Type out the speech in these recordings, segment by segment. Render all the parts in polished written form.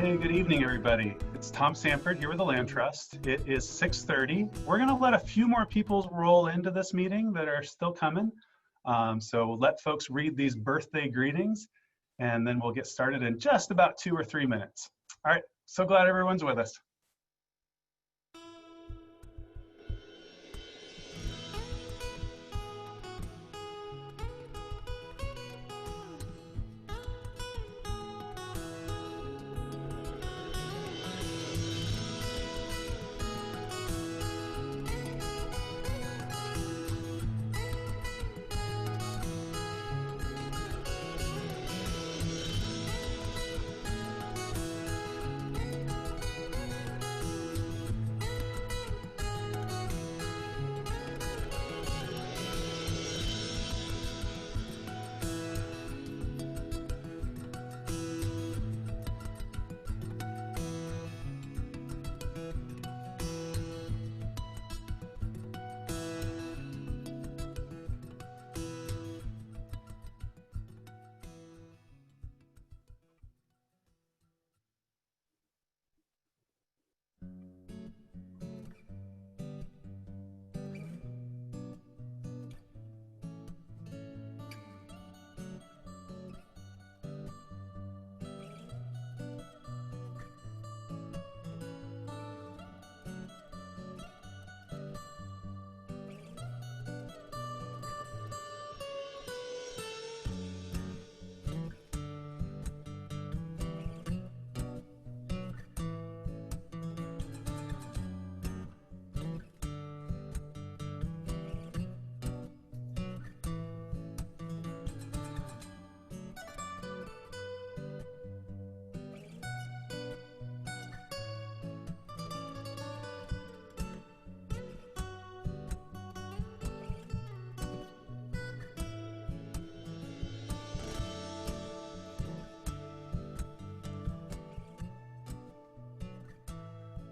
Hey, good evening, everybody. It's Tom Sanford here with the Land Trust. It is 6:30. We're going to let a few more people roll into this meeting that are still coming. So we'll let folks read these birthday greetings, and then we'll get started in just about 2 or 3 minutes. All right, so glad everyone's with us.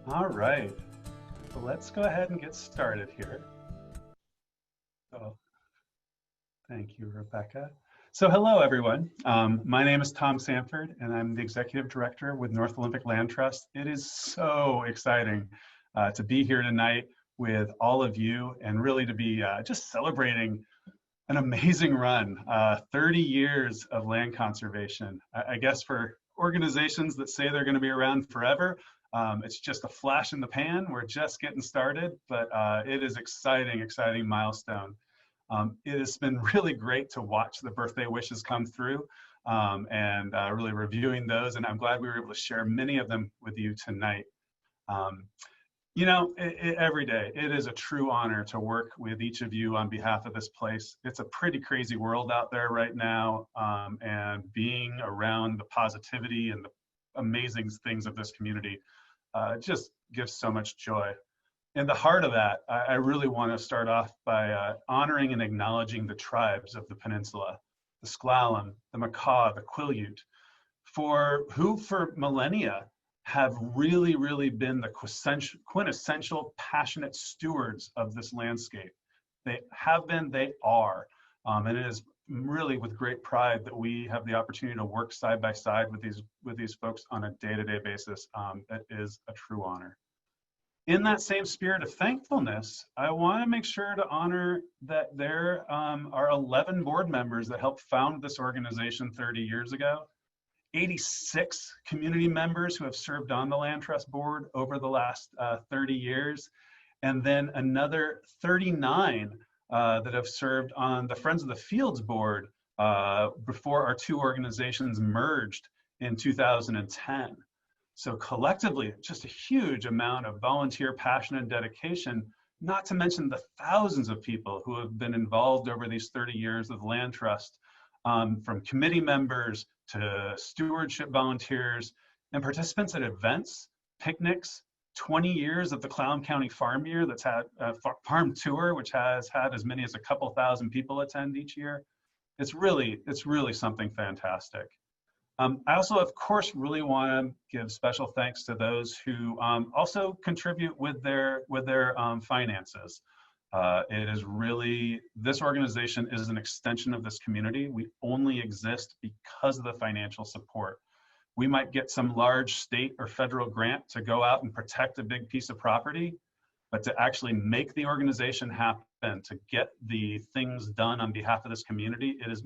All right, so let's go ahead and get started here. So, thank you, Rebecca. So hello, everyone. My name is Tom Sanford, and I'm the Executive Director with North Olympic Land Trust. It is so exciting to be here tonight with all of you and really to be just celebrating an amazing run, 30 years of land conservation. I guess for organizations that say they're going to be around forever, it's just a flash in the pan. We're just getting started, but it is exciting milestone. It has been really great to watch the birthday wishes come through and really reviewing those, and I'm glad we were able to share many of them with you tonight. You know, every day, it is a true honor to work with each of you on behalf of this place. It's a pretty crazy world out there right now, and being around the positivity and the amazing things of this community just gives so much joy. In the heart of that, I really want to start off by honoring and acknowledging the tribes of the peninsula, the Sklallam, the Makah, the Quileute, for millennia have really been the quintessential passionate stewards of this landscape. They have been, they are, and it is really with great pride that we have the opportunity to work side by side with these folks on a day-to-day basis. That is a true honor. In that same spirit of thankfulness, I want to make sure to honor that there are 11 board members that helped found this organization 30 years ago, 86 community members who have served on the Land Trust Board over the last 30 years, and then another 39 that have served on the Friends of the Fields Board before our two organizations merged in 2010. So collectively, just a huge amount of volunteer passion and dedication, not to mention the thousands of people who have been involved over these 30 years of Land Trust, from committee members to stewardship volunteers and participants at events, picnics, 20 years of the Clallam County Farm Year that's had a farm tour, which has had as many as a couple thousand people attend each year. It's really something fantastic. I also, of course, really want to give special thanks to those who also contribute with their finances. It is really, this organization is an extension of this community. We only exist because of the financial support We might get some large state or federal grant to go out and protect a big piece of property, but to actually make the organization happen, to get the things done on behalf of this community, it is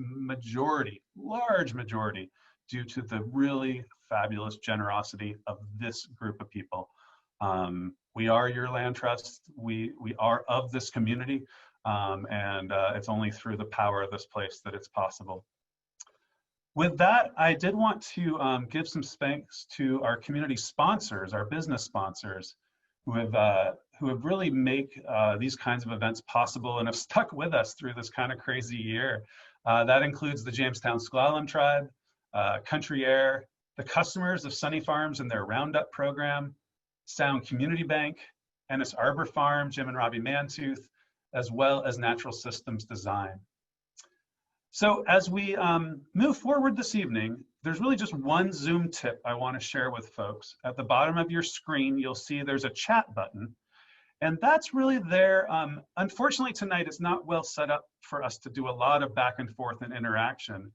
large majority, due to the really fabulous generosity of this group of people. We are your land trust. We are of this community, and it's only through the power of this place that it's possible. With that, I did want to give some thanks to our community sponsors, our business sponsors, who have really make these kinds of events possible and have stuck with us through this kind of crazy year. That includes the Jamestown S'Klallam Tribe, Country Air, the customers of Sunny Farms and their Roundup program, Sound Community Bank, Ennis Arbor Farm, Jim and Robbie Mantooth, as well as Natural Systems Design. So as we move forward this evening, there's really just one Zoom tip I want to share with folks. At the bottom of your screen, you'll see there's a chat button, and that's really there. Unfortunately, tonight it's not well set up for us to do a lot of back and forth and interaction,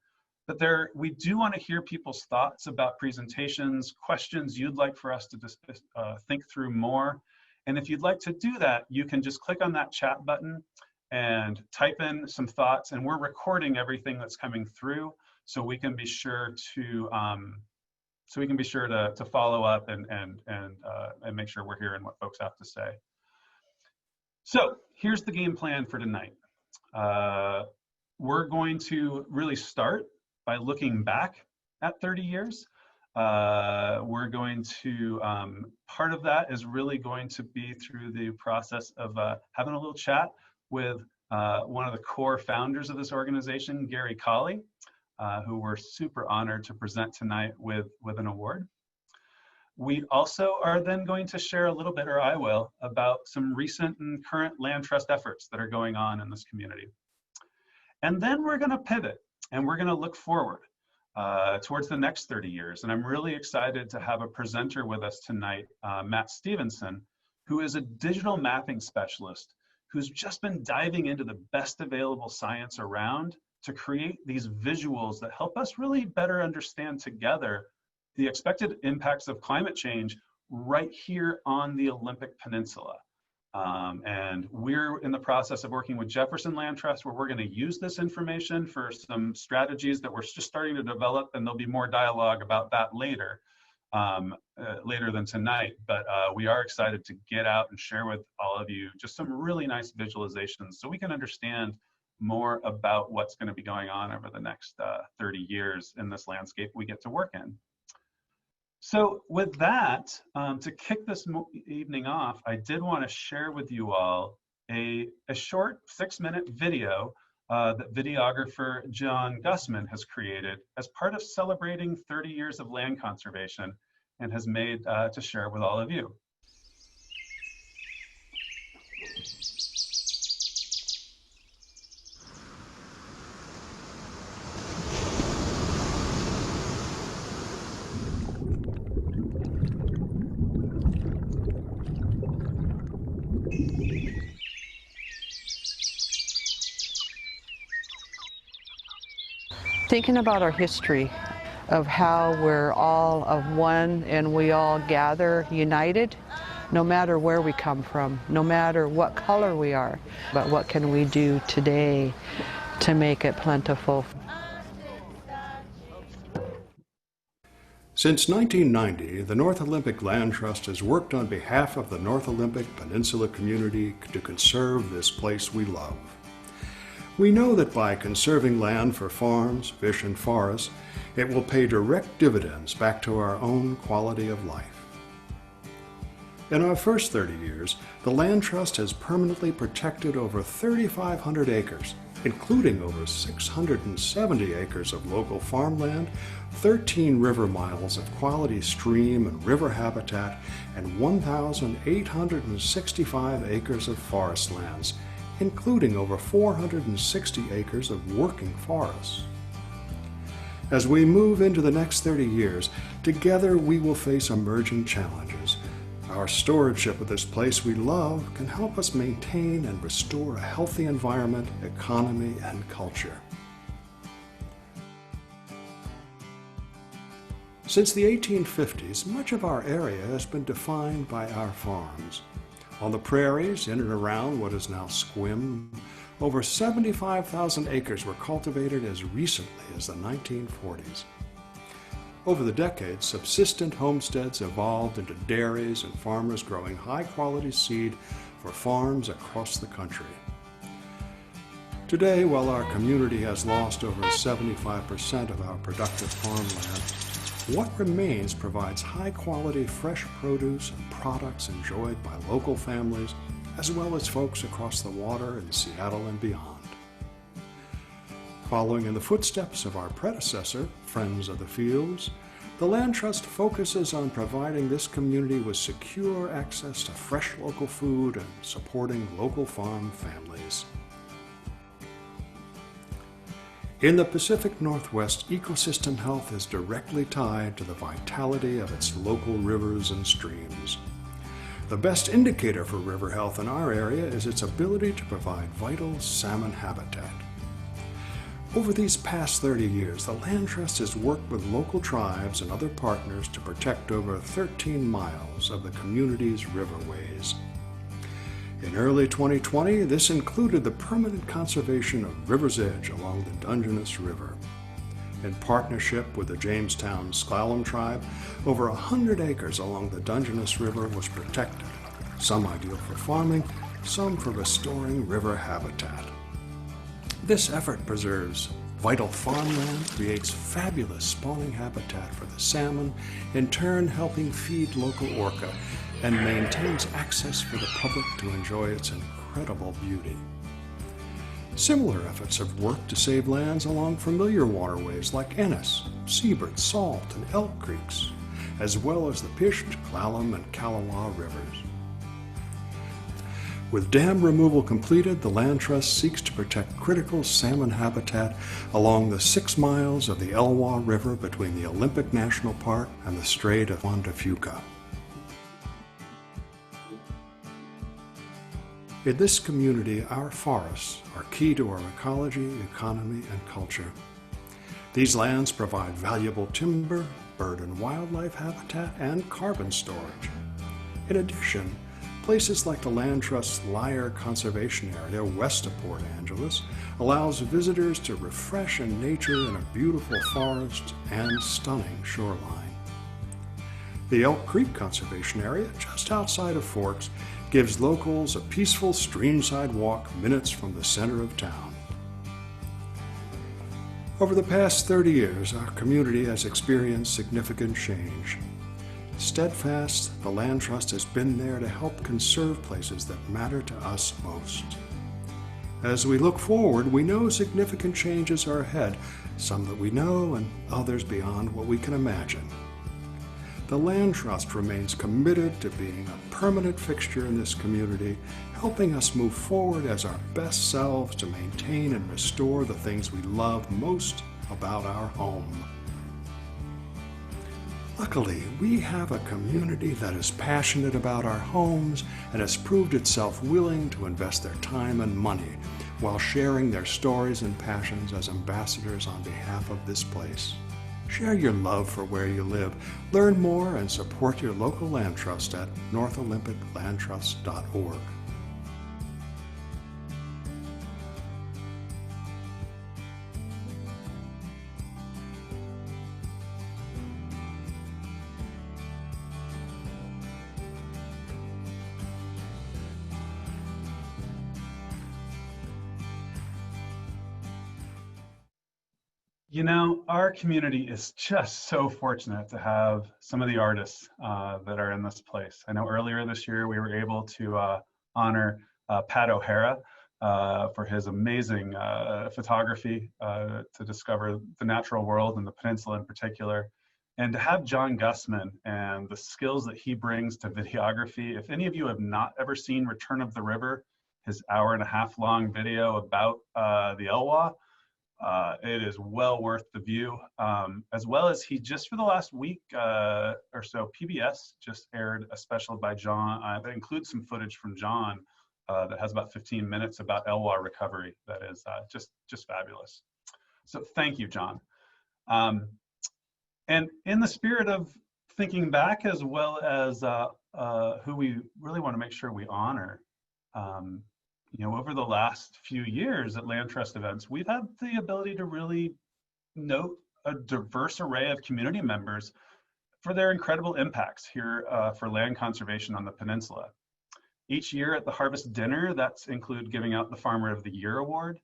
but we do want to hear people's thoughts about presentations, questions you'd like for us to think through more. And if you'd like to do that, you can just click on that chat button and type in some thoughts, and we're recording everything that's coming through, so we can be sure to follow up and make sure we're hearing what folks have to say. So here's the game plan for tonight. We're going to really start by looking back at 30 years. We're going to, part of that is really going to be through the process of having a little chat with one of the core founders of this organization, Gary Colley, who we're super honored to present tonight with an award. We also are then going to share a little bit, or I will, about some recent and current land trust efforts that are going on in this community. And then we're going to pivot and we're going to look forward towards the next 30 years. And I'm really excited to have a presenter with us tonight, Matt Stevenson, who is a digital mapping specialist who's just been diving into the best available science around to create these visuals that help us really better understand together the expected impacts of climate change right here on the Olympic Peninsula. And we're in the process of working with Jefferson Land Trust, where we're going to use this information for some strategies that we're just starting to develop, and there'll be more dialogue about that later than tonight. But we are excited to get out and share with all of you just some really nice visualizations so we can understand more about what's going to be going on over the next 30 years in this landscape we get to work in. So with that, to kick this evening off, I did want to share with you all a short 6-minute video that videographer John Gussman has created as part of celebrating 30 years of land conservation, and has made to share with all of you. Thinking about our history of how we're all of one and we all gather united, no matter where we come from, no matter what color we are, but what can we do today to make it plentiful? Since 1990, the North Olympic Land Trust has worked on behalf of the North Olympic Peninsula community to conserve this place we love. We know that by conserving land for farms, fish, and forests, it will pay direct dividends back to our own quality of life. In our first 30 years, the Land Trust has permanently protected over 3,500 acres, including over 670 acres of local farmland, 13 river miles of quality stream and river habitat, and 1,865 acres of forest lands, including over 460 acres of working forests. As we move into the next 30 years, together we will face emerging challenges. Our stewardship of this place we love can help us maintain and restore a healthy environment, economy, and culture. Since the 1850s, much of our area has been defined by our farms. On the prairies, in and around what is now Squim, over 75,000 acres were cultivated as recently as the 1940s. Over the decades, subsistent homesteads evolved into dairies and farmers growing high-quality seed for farms across the country. Today, while our community has lost over 75% of our productive farmland, what remains provides high-quality fresh produce and products enjoyed by local families, as well as folks across the water in Seattle and beyond. Following in the footsteps of our predecessor, Friends of the Fields, the Land Trust focuses on providing this community with secure access to fresh local food and supporting local farm families. In the Pacific Northwest, ecosystem health is directly tied to the vitality of its local rivers and streams. The best indicator for river health in our area is its ability to provide vital salmon habitat. Over these past 30 years, the Land Trust has worked with local tribes and other partners to protect over 13 miles of the community's riverways. In early 2020, this included the permanent conservation of River's Edge along the Dungeness River. In partnership with the Jamestown Sklallam tribe, over 100 acres along the Dungeness River was protected, some ideal for farming, some for restoring river habitat. This effort preserves vital farmland, creates fabulous spawning habitat for the salmon, in turn helping feed local orca, and maintains access for the public to enjoy its incredible beauty. Similar efforts have worked to save lands along familiar waterways like Ennis, Seabird, Salt, and Elk Creeks, as well as the Pisht, Klallam, and Kalawa rivers. With dam removal completed, the Land Trust seeks to protect critical salmon habitat along the 6 miles of the Elwha River between the Olympic National Park and the Strait of Juan de Fuca. In this community, our forests are key to our ecology, economy, and culture. These lands provide valuable timber, bird and wildlife habitat, and carbon storage. In addition, places like the Land Trust's Lyre Conservation Area west of Port Angeles allows visitors to refresh in nature in a beautiful forest and stunning shoreline. The Elk Creek Conservation Area, just outside of Forks, gives locals a peaceful streamside walk minutes from the center of town. Over the past 30 years, our community has experienced significant change. Steadfast, the Land Trust has been there to help conserve places that matter to us most. As we look forward, we know significant changes are ahead, some that we know and others beyond what we can imagine. The Land Trust remains committed to being a permanent fixture in this community, helping us move forward as our best selves to maintain and restore the things we love most about our home. Luckily, we have a community that is passionate about our homes and has proved itself willing to invest their time and money while sharing their stories and passions as ambassadors on behalf of this place. Share your love for where you live. Learn more and support your local land trust at NorthOlympicLandTrust.org. You know, our community is just so fortunate to have some of the artists that are in this place. I know earlier this year we were able to honor Pat O'Hara for his amazing photography to discover the natural world and the peninsula in particular. And to have John Gussman and the skills that he brings to videography. If any of you have not ever seen Return of the River, his hour-and-a-half long video about the Elwha, it is well worth the view, as well as he just for the last week or so, PBS just aired a special by John that includes some footage from John that has about 15 minutes about Elwha recovery. That is just fabulous. So thank you, John. And in the spirit of thinking back, as well as who we really want to make sure we honor, over the last few years at Land Trust events, we've had the ability to really note a diverse array of community members for their incredible impacts here for land conservation on the peninsula. Each year at the Harvest Dinner, that's include giving out the Farmer of the Year Award.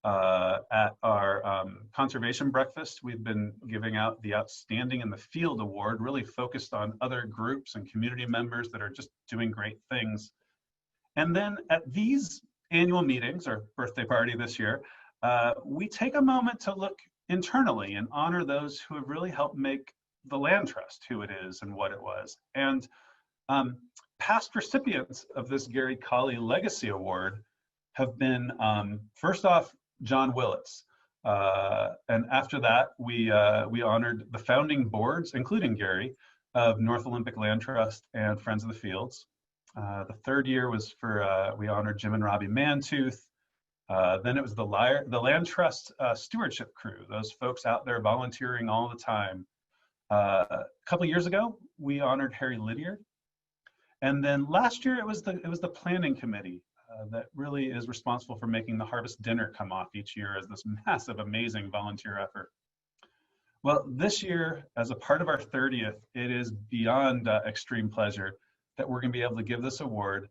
At our conservation breakfast, we've been giving out the Outstanding in the Field Award, really focused on other groups and community members that are just doing great things. And then at these annual meetings, our birthday party this year, we take a moment to look internally and honor those who have really helped make the Land Trust who it is and what it was. And past recipients of this Gary Colley Legacy Award have been, first off, John Willits. And after that, we honored the founding boards, including Gary, of North Olympic Land Trust and Friends of the Fields. The third year was for, we honored Jim and Robbie Mantooth. Then it was the Land Trust stewardship crew, those folks out there volunteering all the time. A couple years ago, we honored Harry Lydiard. And then last year, it was the planning committee that really is responsible for making the Harvest Dinner come off each year as this massive, amazing volunteer effort. Well, this year, as a part of our 30th, it is beyond extreme pleasure that we're going to be able to give this award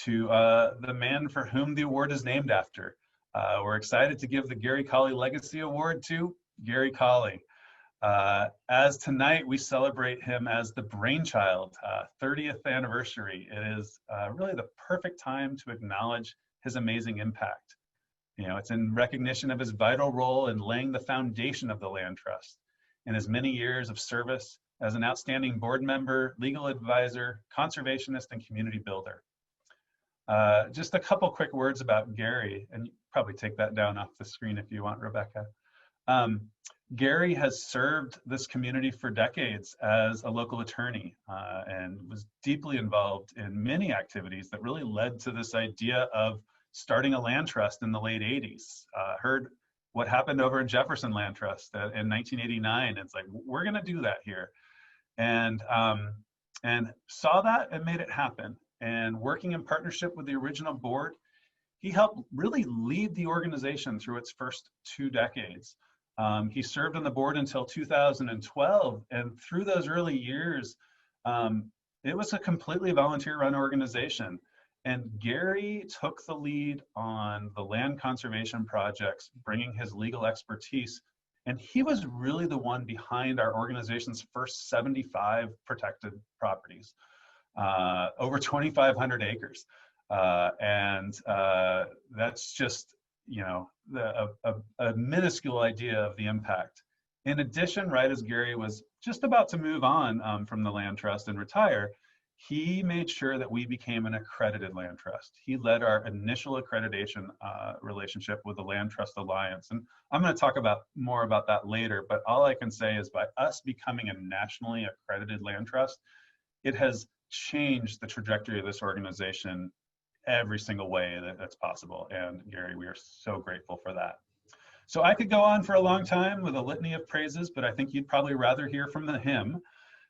to the man for whom the award is named after. We're excited to give the Gary Colley Legacy Award to Gary Colley. As tonight we celebrate him as the brainchild, 30th anniversary. It is really the perfect time to acknowledge his amazing impact. It's in recognition of his vital role in laying the foundation of the Land Trust and his many years of service as an outstanding board member, legal advisor, conservationist, and community builder. Just a couple quick words about Gary, and you probably take that down off the screen if you want, Rebecca. Gary has served this community for decades as a local attorney and was deeply involved in many activities that really led to this idea of starting a land trust in the late 80s. Heard what happened over in Jefferson Land Trust in 1989. It's like, we're gonna do that here. And saw that and made it happen. And working in partnership with the original board, he helped really lead the organization through its first 2 decades. He served on the board until 2012, and through those early years, it was a completely volunteer-run organization. And Gary took the lead on the land conservation projects, bringing his legal expertise, and he was really the one behind our organization's first 75 protected properties, over 2,500 acres. And that's just, a minuscule idea of the impact. In addition, right as Gary was just about to move on from the Land Trust and retire, he made sure that we became an accredited land trust. He led our initial accreditation relationship with the Land Trust Alliance. And I'm going to talk more about that later, but all I can say is by us becoming a nationally accredited land trust, it has changed the trajectory of this organization every single way that's possible. And Gary, we are so grateful for that. So I could go on for a long time with a litany of praises, but I think you'd probably rather hear from him.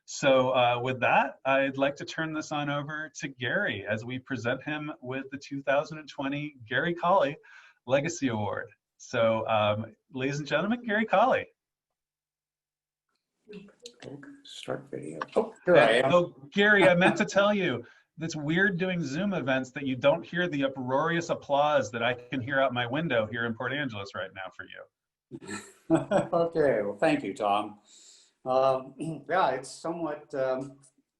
So with that, I'd like to turn this on over to Gary as we present him with the 2020 Gary Colley Legacy Award. So ladies and gentlemen, Gary Colley. Start video. Oh, here I am. Oh, Gary, I meant to tell you, it's weird doing Zoom events that you don't hear the uproarious applause that I can hear out my window here in Port Angeles right now for you. Okay, well, thank you, Tom. Yeah, it's somewhat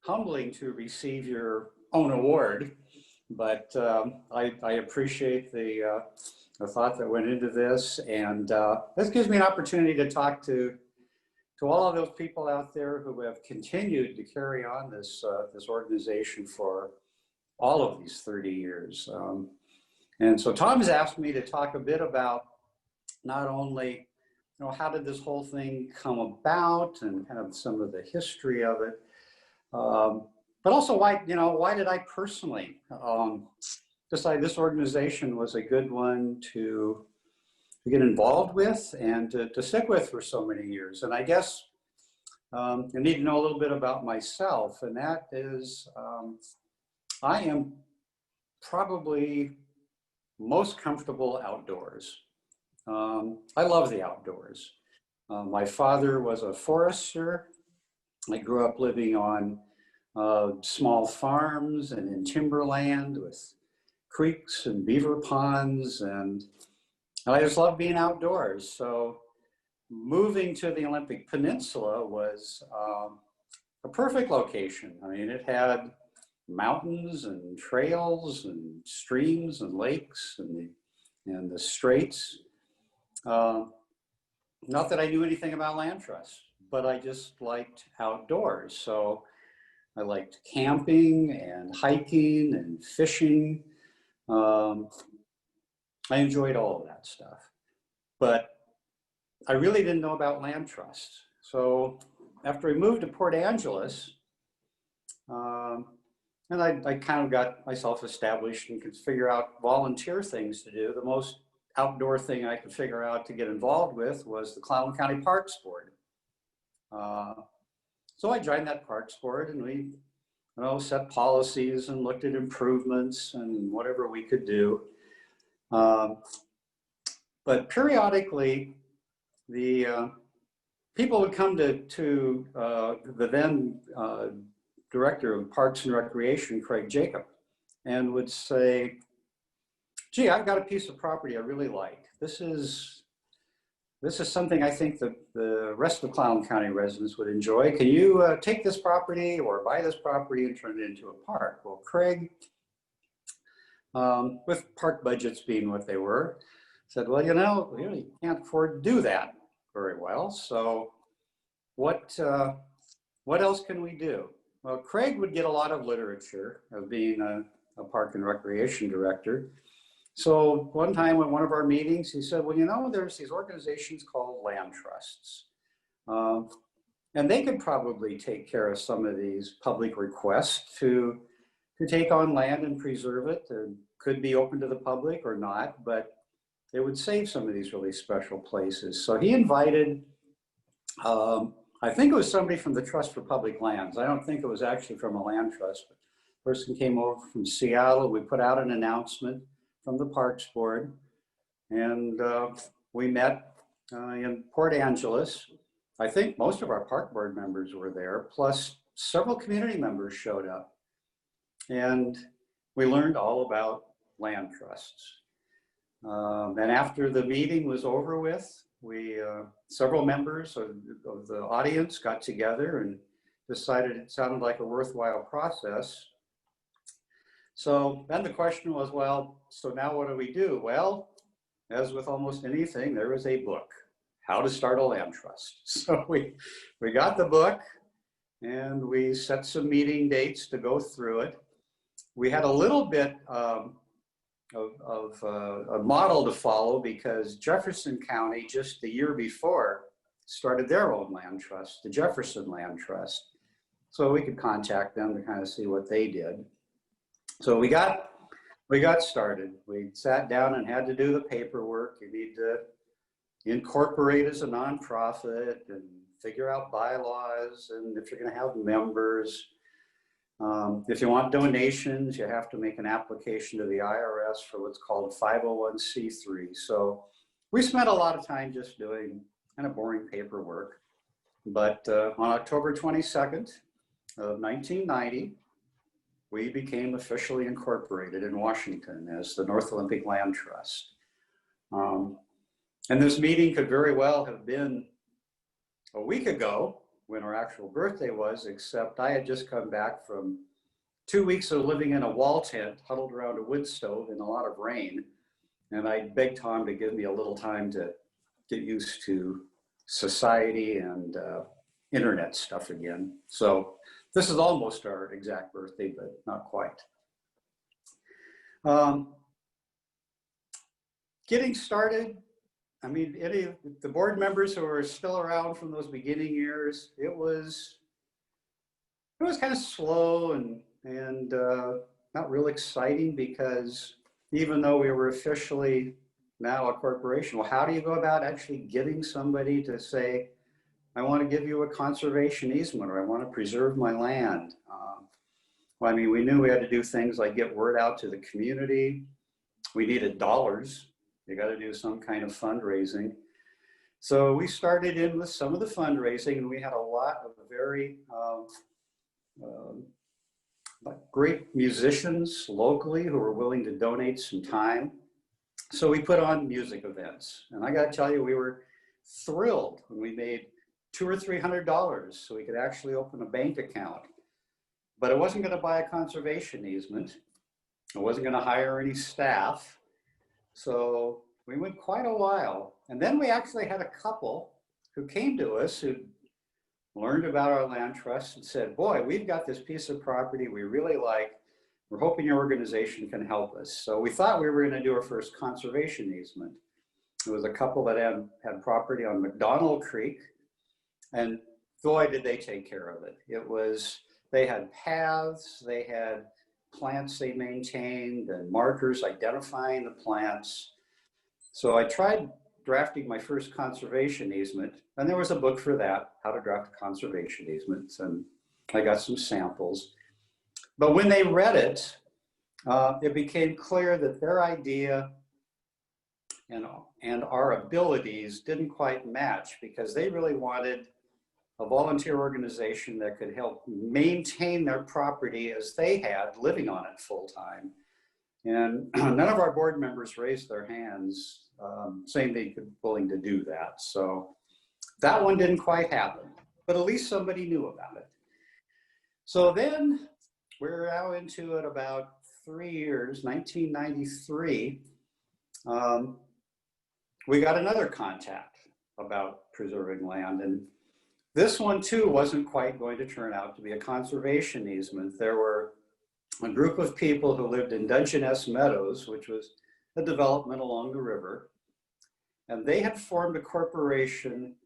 humbling to receive your own award, but I appreciate the thought that went into this, and this gives me an opportunity to talk to all of those people out there who have continued to carry on this this organization for all of these 30 years. And so Tom has asked me to talk a bit about not only, how did this whole thing come about and kind of some of the history of it, but also why, why did I personally decide this organization was a good one to get involved with and to stick with for so many years. And I guess you need to know a little bit about myself, and that is I am probably most comfortable outdoors. I love the outdoors. My father was a forester. I grew up living on small farms and in timberland with creeks and beaver ponds, and I just love being outdoors. So moving to the Olympic Peninsula was a perfect location. I mean, it had mountains and trails and streams and lakes and the straits. Not that I knew anything about land trusts, but I just liked outdoors. So I liked camping and hiking and fishing. I enjoyed all of that stuff, but I really didn't know about land trusts. So after we moved to Port Angeles, and I kind of got myself established and could figure out volunteer things to do. The most outdoor thing I could figure out to get involved with was the Clallam County Parks Board. So I joined that Parks Board, and we set policies and looked at improvements and whatever we could do. But periodically, the people would come to the then Director of Parks and Recreation, Craig Jacob, and would say, gee, I've got a piece of property I really like. This is something I think the rest of the Clallam County residents would enjoy. Can you take this property or buy this property and turn it into a park? Well, Craig, with park budgets being what they were, said, well, we really can't afford to do that very well. So what else can we do? Well, Craig would get a lot of literature of being a park and recreation director. So one time at one of our meetings, he said, well, there's these organizations called land trusts. And they could probably take care of some of these public requests to take on land and preserve it. It could be open to the public or not, but it would save some of these really special places. So he invited, I think it was somebody from the Trust for Public Lands. I don't think it was actually from a land trust, but a person came over from Seattle. We put out an announcement from the Parks Board, and we met in Port Angeles. I think most of our Park Board members were there, plus several community members showed up. And we learned all about land trusts. And after the meeting was over with, several members of the audience got together and decided it sounded like a worthwhile process. So then the question was, well, so now what do we do? Well, as with almost anything, there was a book, How to Start a Land Trust. So we got the book and we set some meeting dates to go through it. We had a little bit of a model to follow because Jefferson County just the year before started their own land trust, the Jefferson Land Trust. So we could contact them to kind of see what they did. So we got started. We sat down and had to do the paperwork. You need to incorporate as a nonprofit and figure out bylaws, and if you're going to have members. If you want donations, you have to make an application to the IRS for what's called 501c3. So we spent a lot of time just doing kind of boring paperwork. But on October 22nd of 1990, we became officially incorporated in Washington as the North Olympic Land Trust. And this meeting could very well have been a week ago when our actual birthday was, except I had just come back from 2 weeks of living in a wall tent, huddled around a wood stove in a lot of rain. And I begged Tom to give me a little time to get used to society and internet stuff again. So this is almost our exact birthday, but not quite. Getting started, I mean, the board members who are still around from those beginning years, it was kind of slow and not real exciting, because even though we were officially now a corporation, well, how do you go about actually getting somebody to say, I want to give you a conservation easement, or I want to preserve my land. Well, I mean, we knew we had to do things like get word out to the community. We needed dollars. You got to do some kind of fundraising. So we started in with some of the fundraising, and we had a lot of very great musicians locally who were willing to donate some time. So we put on music events, and I got to tell you, we were thrilled when we made $200 or $300 so we could actually open a bank account. But it wasn't going to buy a conservation easement. It wasn't going to hire any staff. So we went quite a while. And then we actually had a couple who came to us who learned about our land trust and said, boy, we've got this piece of property we really like. We're hoping your organization can help us. So we thought we were going to do our first conservation easement. It was a couple that had property on McDonald Creek, and boy, did they take care of it. They had paths, they had plants they maintained, and markers identifying the plants. So I tried drafting my first conservation easement, and there was a book for that, how to draft a conservation easement, and I got some samples. But when they read it, it became clear that their idea and our abilities didn't quite match, because they really wanted a volunteer organization that could help maintain their property as they had, living on it full time. And none of our board members raised their hands saying they'd be willing to do that. So that one didn't quite happen, but at least somebody knew about it. So then we're now into it about 3 years, 1993. We got another contact about preserving land, and this one too wasn't quite going to turn out to be a conservation easement. There were a group of people who lived in Dungeness Meadows, which was a development along the river, and they had formed a corporation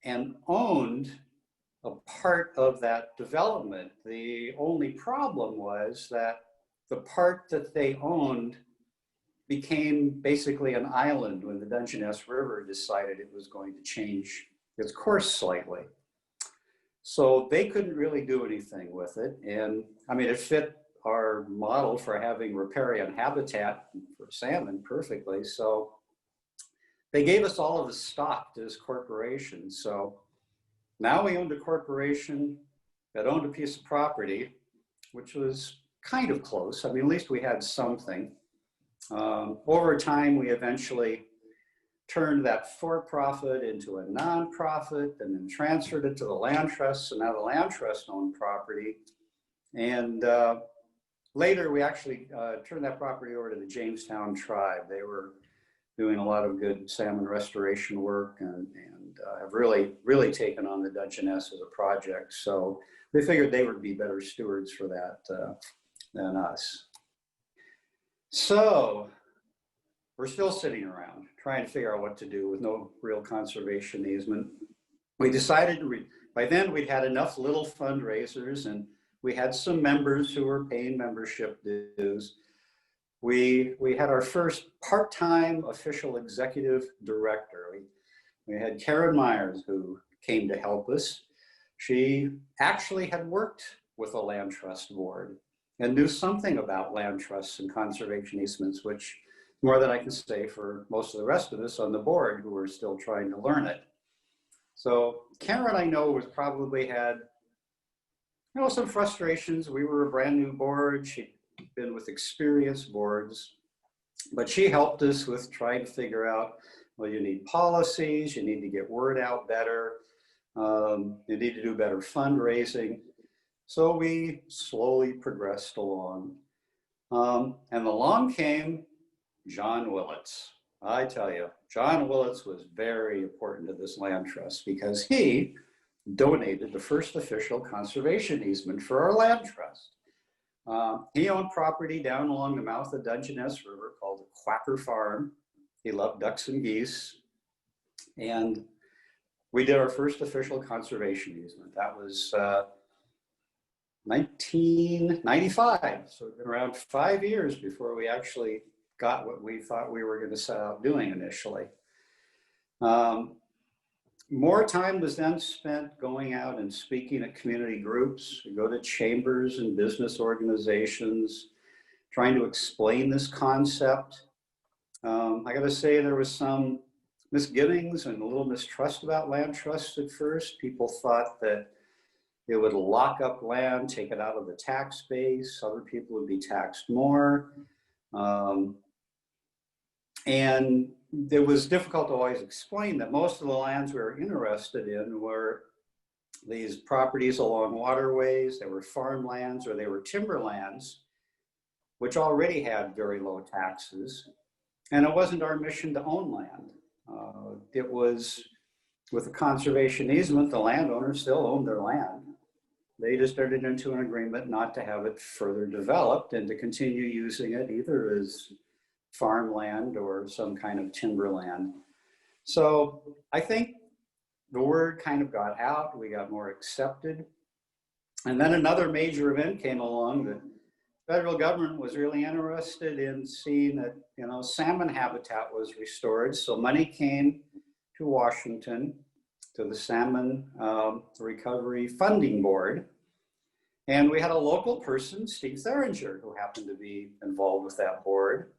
and owned a part of that development. The only problem was that the part that they owned became basically an island when the Dungeness River decided it was going to change its course slightly. So they couldn't really do anything with it. And I mean, it fit our model for having riparian habitat for salmon perfectly. So they gave us all of the stock to this corporation. So now we owned a corporation that owned a piece of property, which was kind of close. I mean, at least we had something. Over time, we eventually turned that for-profit into a non-profit, and then transferred it to the land trust. So now the land trust owned property. And later, we actually turned that property over to the Jamestown tribe. They were doing a lot of good salmon restoration work, and have really taken on the Dungeness as a project. So they figured they would be better stewards for that than us. So we're still sitting around trying to figure out what to do with no real conservation easement. We decided by then we'd had enough little fundraisers, and we had some members who were paying membership dues. We had our first part-time official executive director. We had Karen Myers, who came to help us. She actually had worked with the land trust board and knew something about land trusts and conservation easements, which more than I can say for most of the rest of us on the board who were still trying to learn it. So Karen, I know, was probably had, some frustrations. We were a brand new board. She'd been with experienced boards, but she helped us with trying to figure out, well, you need policies, you need to get word out better, you need to do better fundraising. So we slowly progressed along. And along came John Willits. I tell you, John Willits was very important to this land trust, because he donated the first official conservation easement for our land trust. He owned property down along the mouth of Dungeness River called the Quacker Farm. He loved ducks and geese. And we did our first official conservation easement. That was 1995. So it's been around 5 years before we actually got what we thought we were going to set out doing initially. More time was then spent going out and speaking at community groups, go to chambers and business organizations, trying to explain this concept. I got to say there was some misgivings and a little mistrust about land trusts at first. People thought that it would lock up land, take it out of the tax base. Other people would be taxed more. And it was difficult to always explain that most of the lands we were interested in were these properties along waterways. They were farmlands or they were timberlands, which already had very low taxes. And it wasn't our mission to own land. It was with the conservation easement, the landowners still owned their land. They just entered into an agreement not to have it further developed and to continue using it either as farmland or some kind of timberland. So I think the word kind of got out, we got more accepted. And then another major event came along. The federal government was really interested in seeing that, salmon habitat was restored. So money came to Washington, to the Salmon Recovery Funding Board. And we had a local person, Steve Theringer, who happened to be involved with that board.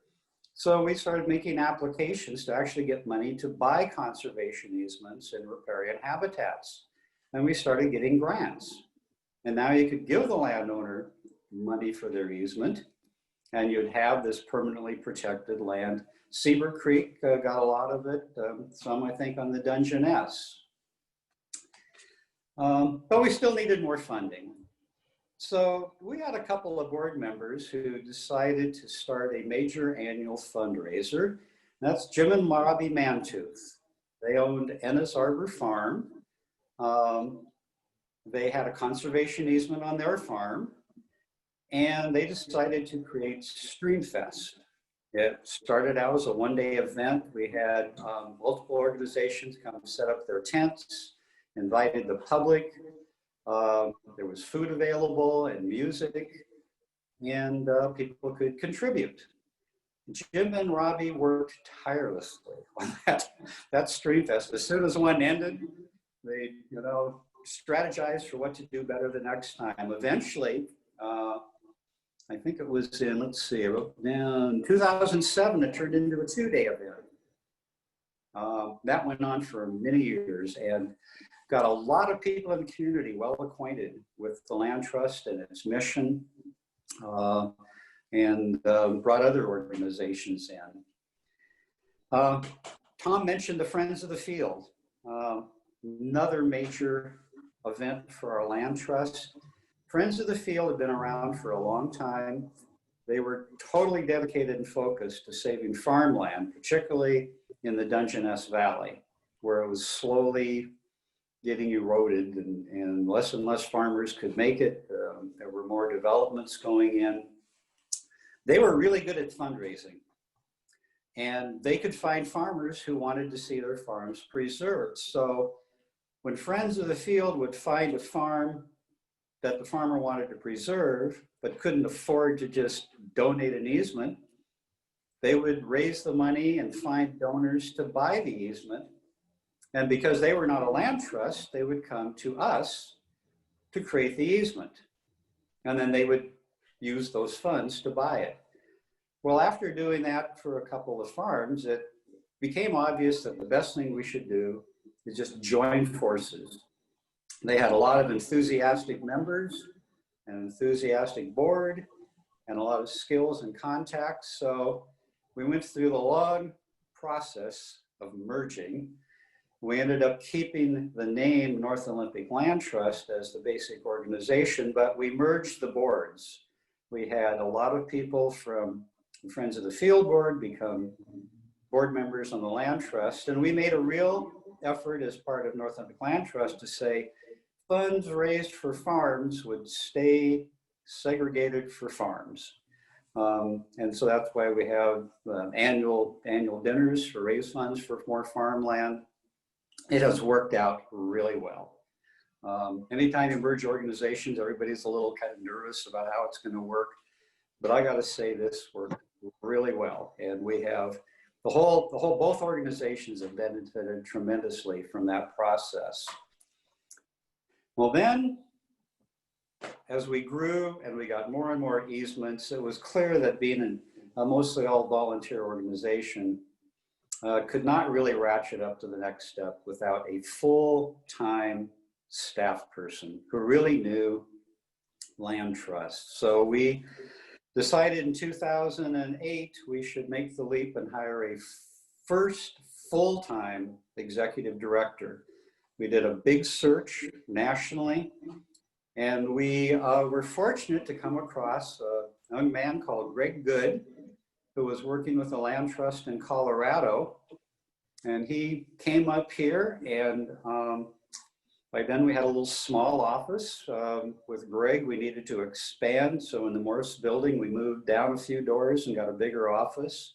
So we started making applications to actually get money to buy conservation easements in riparian habitats. And we started getting grants. And now you could give the landowner money for their easement, and you'd have this permanently protected land. Seaver Creek got a lot of it, some I think on the Dungeness. But we still needed more funding. So we had a couple of board members who decided to start a major annual fundraiser. That's Jim and Robbie Mantooth. They owned Ennis Arbor Farm. They had a conservation easement on their farm, and they decided to create Streamfest. It started out as a one-day event. We had multiple organizations come set up their tents, invited the public. There was food available and music, and people could contribute. Jim and Robbie worked tirelessly on that Streamfest. As soon as one ended, they strategized for what to do better the next time. Eventually, I think it was in, I wrote down 2007, it turned into a 2-day event. That went on for many years and got a lot of people in the community well acquainted with the land trust and its mission, and brought other organizations in. Tom mentioned the Friends of the Field, another major event for our land trust. Friends of the Field have been around for a long time. They were totally dedicated and focused to saving farmland, particularly in the Dungeness Valley, where it was slowly getting eroded and less farmers could make it. There were more developments going in. They were really good at fundraising, and they could find farmers who wanted to see their farms preserved. So when Friends of the Field would find a farm that the farmer wanted to preserve, but couldn't afford to just donate an easement, they would raise the money and find donors to buy the easement. And because they were not a land trust, they would come to us to create the easement. And then they would use those funds to buy it. Well, after doing that for a couple of farms, it became obvious that the best thing we should do is just join forces. They had a lot of enthusiastic members, an enthusiastic board, and a lot of skills and contacts. So we went through the long process of merging. We ended up keeping the name North Olympic Land Trust as the basic organization, but we merged the boards. We had a lot of people from the Friends of the Field Board become board members on the Land Trust, and we made a real effort as part of North Olympic Land Trust to say funds raised for farms would stay segregated for farms. And so that's why we have annual dinners to raise funds for more farmland. It has worked out really well. Anytime you merge organizations, everybody's a little kind of nervous about how it's going to work. But I got to say, this worked really well. And we have both organizations have benefited tremendously from that process. Well, then, as we grew and we got more and more easements, it was clear that being a mostly all volunteer organization could not really ratchet up to the next step without a full-time staff person who really knew land trust. So we decided in 2008 we should make the leap and hire a first full-time executive director. We did a big search nationally, and we were fortunate to come across a young man called Greg Good, who was working with the land trust in Colorado. And he came up here, and by then we had a little small office with Greg. We needed to expand. So in the Morse building, we moved down a few doors and got a bigger office.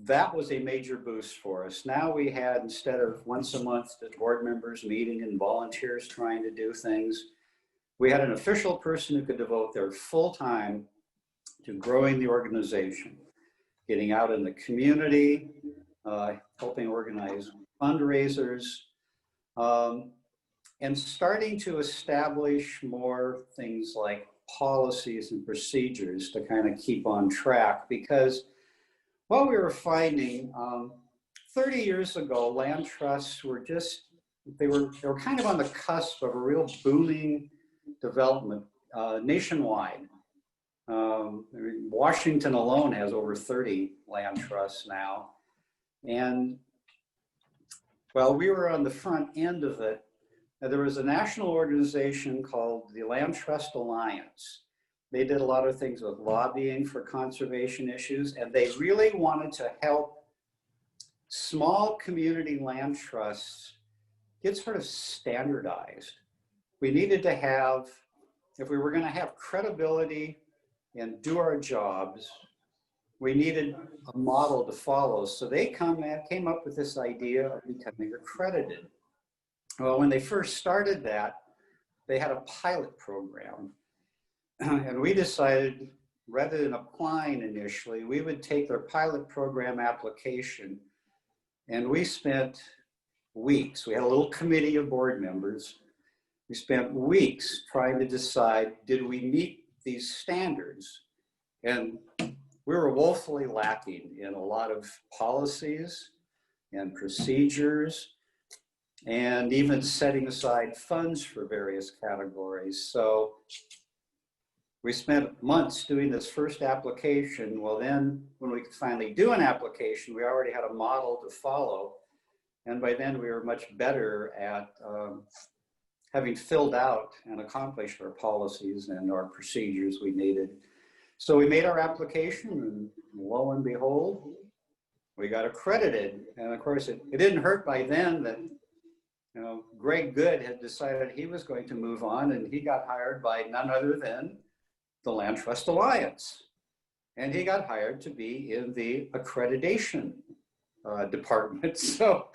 That was a major boost for us. Now we had, instead of once a month, the board members meeting and volunteers trying to do things, we had an official person who could devote their full time to growing the organization, getting out in the community, helping organize fundraisers, and starting to establish more things like policies and procedures to kind of keep on track. Because what we were finding 30 years ago, land trusts were just, they were kind of on the cusp of a real booming development nationwide. Washington alone has over 30 land trusts now. And well, we were on the front end of it. There was a national organization called the Land Trust Alliance. They did a lot of things with lobbying for conservation issues, and they really wanted to help small community land trusts get sort of standardized. We needed to have, if we were going to have credibility and do our jobs, we needed a model to follow. So they came up with this idea of becoming accredited. Well, when they first started that, they had a pilot program. And we decided, rather than applying initially, we would take their pilot program application, and we spent weeks. We had a little committee of board members. We spent weeks trying to decide, did we meet these standards? And we were woefully lacking in a lot of policies and procedures, and even setting aside funds for various categories. So we spent months doing this first application. Well, then when we could finally do an application, we already had a model to follow. And by then we were much better at having filled out and accomplished our policies and our procedures we needed. So we made our application, and lo and behold, we got accredited. And of course, it didn't hurt by then that, you know, Greg Good had decided he was going to move on, and he got hired by none other than the Land Trust Alliance. And he got hired to be in the accreditation department. So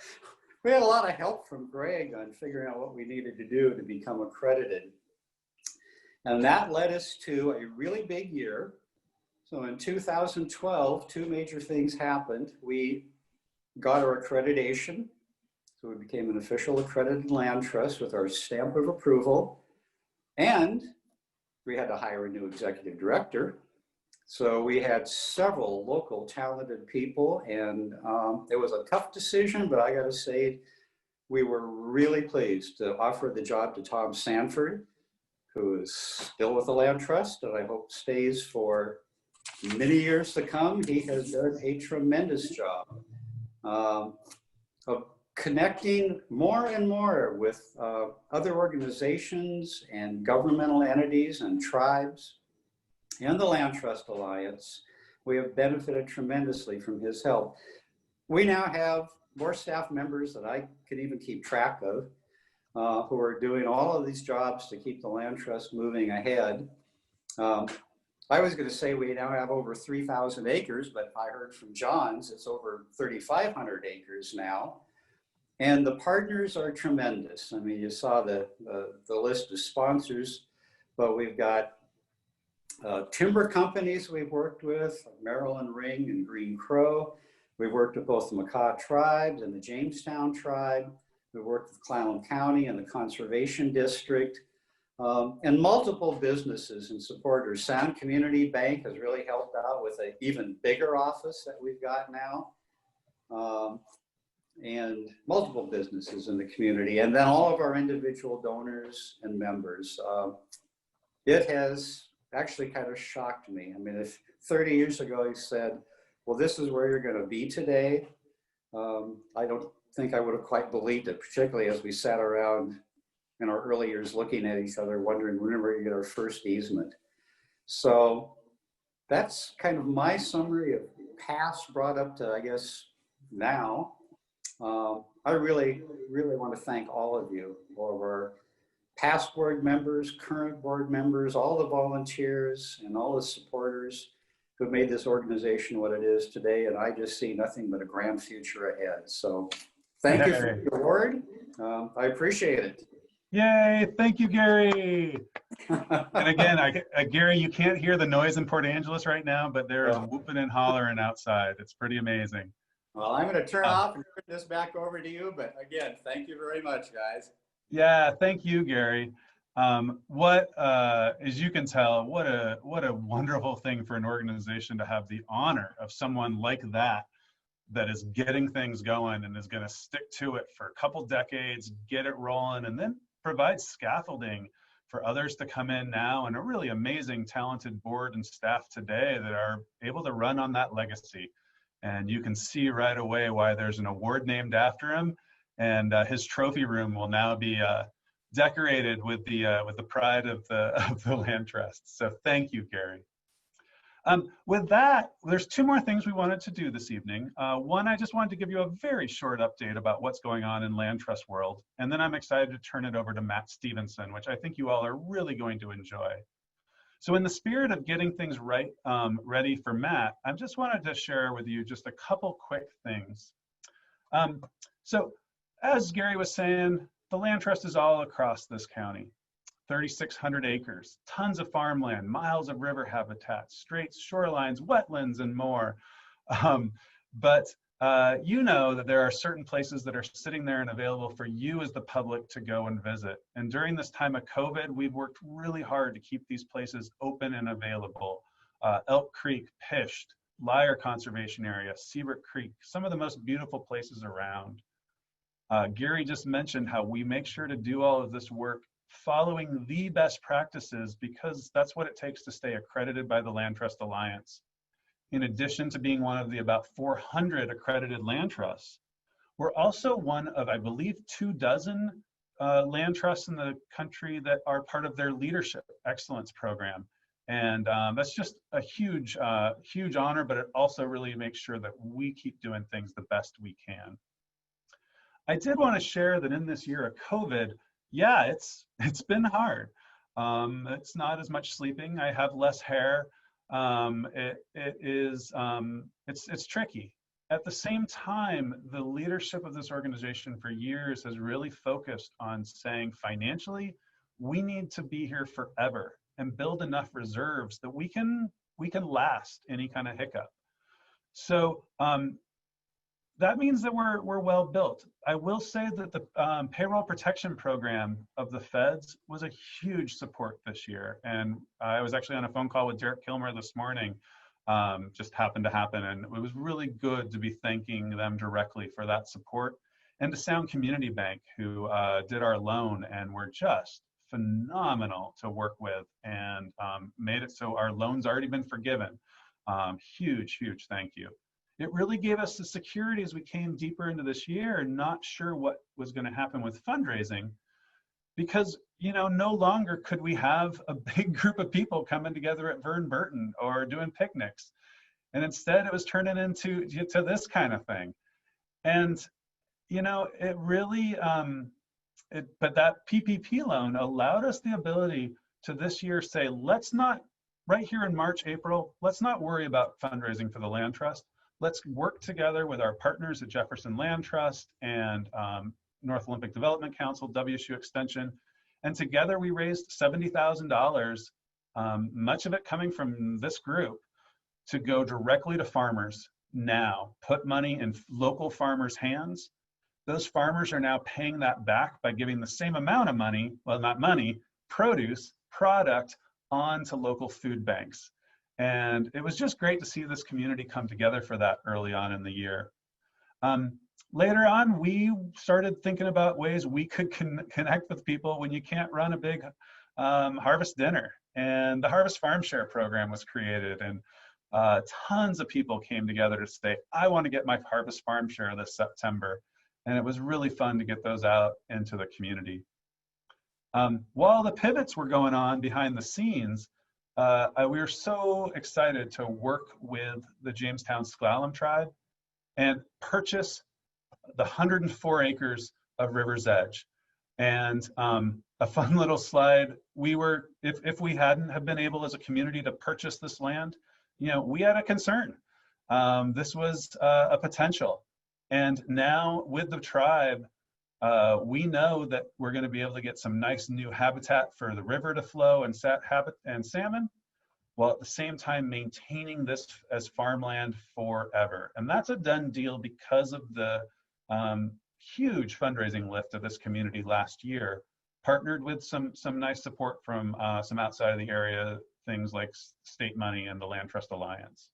we had a lot of help from Greg on figuring out what we needed to do to become accredited. And that led us to a really big year. So in 2012, two major things happened. We got our accreditation. So we became an official accredited land trust with our stamp of approval. And we had to hire a new executive director. So we had several local talented people, and it was a tough decision, but I gotta say, we were really pleased to offer the job to Tom Sanford, who is still with the Land Trust, and I hope stays for many years to come. He has done a tremendous job of connecting more and more with other organizations and governmental entities and tribes and the Land Trust Alliance. We have benefited tremendously from his help. We now have more staff members that I can even keep track of who are doing all of these jobs to keep the Land Trust moving ahead. I was going to say we now have over 3,000 acres, but I heard from John's, it's over 3,500 acres now. And the partners are tremendous. I mean, you saw the list of sponsors, but we've got Timber companies we've worked with, like Maryland Ring and Green Crow. We've worked with both the Makah tribes and the Jamestown tribe. We've worked with Clallam County and the Conservation District, and multiple businesses and supporters. Sound Community Bank has really helped out with an even bigger office that we've got now, and multiple businesses in the community. And then all of our individual donors and members. It has actually kind of shocked me. I mean, if 30 years ago you said, well, this is where you're going to be today, I don't think I would have quite believed it, particularly as we sat around in our early years looking at each other, wondering when we're going to get our first easement. So that's kind of my summary of past brought up to, I guess, now. I really, really want to thank all of you, all of our past board members, current board members, all the volunteers, and all the supporters who made this organization what it is today. And I just see nothing but a grand future ahead. So thank you for the award. I appreciate it. Yay, thank you, Gary. And again, Gary, you can't hear the noise in Port Angeles right now, but there is whooping and hollering outside. It's pretty amazing. Well, I'm going to turn off and turn this back over to you. But again, thank you very much, guys. Yeah, thank you, Gary. As you can tell, what a wonderful thing for an organization to have the honor of someone like that is getting things going and is going to stick to it for a couple decades, get it rolling, and then provide scaffolding for others to come in now, and a really amazing, talented board and staff today that are able to run on that legacy. And you can see right away why there's an award named after him, and his trophy room will now be decorated with the pride of the land trust. So thank you, Gary. With that, there's two more things we wanted to do this evening. One, I just wanted to give you a very short update about what's going on in land trust world, and then I'm excited to turn it over to Matt Stevenson, which I think you all are really going to enjoy. So in the spirit of getting things ready for Matt, I just wanted to share with you just a couple quick things. So as Gary was saying, the land trust is all across this county. 3,600 acres, tons of farmland, miles of river habitat, straits, shorelines, wetlands, and more. You know that there are certain places that are sitting there and available for you as the public to go and visit. And during this time of COVID, we've worked really hard to keep these places open and available. Elk Creek, Pisht, Lyre Conservation Area, Seabrook Creek, some of the most beautiful places around. Gary just mentioned how we make sure to do all of this work following the best practices, because that's what it takes to stay accredited by the Land Trust Alliance. In addition to being one of the about 400 accredited land trusts, we're also one of, I believe, 24 land trusts in the country that are part of their Leadership Excellence Program. And that's just a huge, huge honor, but it also really makes sure that we keep doing things the best we can. I did want to share that in this year of COVID, yeah, it's been hard. It's not as much sleeping. I have less hair. It's tricky. At the same time, the leadership of this organization for years has really focused on saying financially, we need to be here forever and build enough reserves that we can last any kind of hiccup. So that means that we're well built. I will say that the payroll protection program of the feds was a huge support this year. And I was actually on a phone call with Derek Kilmer this morning, just happened to happen. And it was really good to be thanking them directly for that support. And to Sound Community Bank, who did our loan and were just phenomenal to work with, and made it so our loan's already been forgiven. Huge, huge thank you. It really gave us the security as we came deeper into this year, not sure what was going to happen with fundraising, because, you know, no longer could we have a big group of people coming together at Vern Burton or doing picnics. And instead it was turning into this kind of thing. And, you know, it really, but that PPP loan allowed us the ability to this year say, let's not, right here in March, April, let's not worry about fundraising for the Land Trust. Let's work together with our partners at Jefferson Land Trust and North Olympic Development Council, WSU Extension, and together we raised $70,000 much of it coming from this group, to go directly to farmers now, put money in local farmers' hands. Those farmers are now paying that back by giving the same amount of money, well, not money, produce, product, on to local food banks. And it was just great to see this community come together for that early on in the year. Later on, we started thinking about ways we could connect with people when you can't run a big harvest dinner. And the Harvest Farm Share program was created, and tons of people came together to say, I want to get my Harvest Farm Share this September. And it was really fun to get those out into the community. While the pivots were going on behind the scenes, we were so excited to work with the Jamestown Sklallam tribe and purchase the 104 acres of River's Edge. And a fun little slide, if we hadn't have been able as a community to purchase this land, we had a concern. This was a potential. And now with the tribe, we know that we're going to be able to get some nice new habitat for the river to flow and salmon, while at the same time maintaining this as farmland forever. And that's a done deal because of the huge fundraising lift of this community last year, partnered with some nice support from some outside of the area, things like state money and the Land Trust Alliance.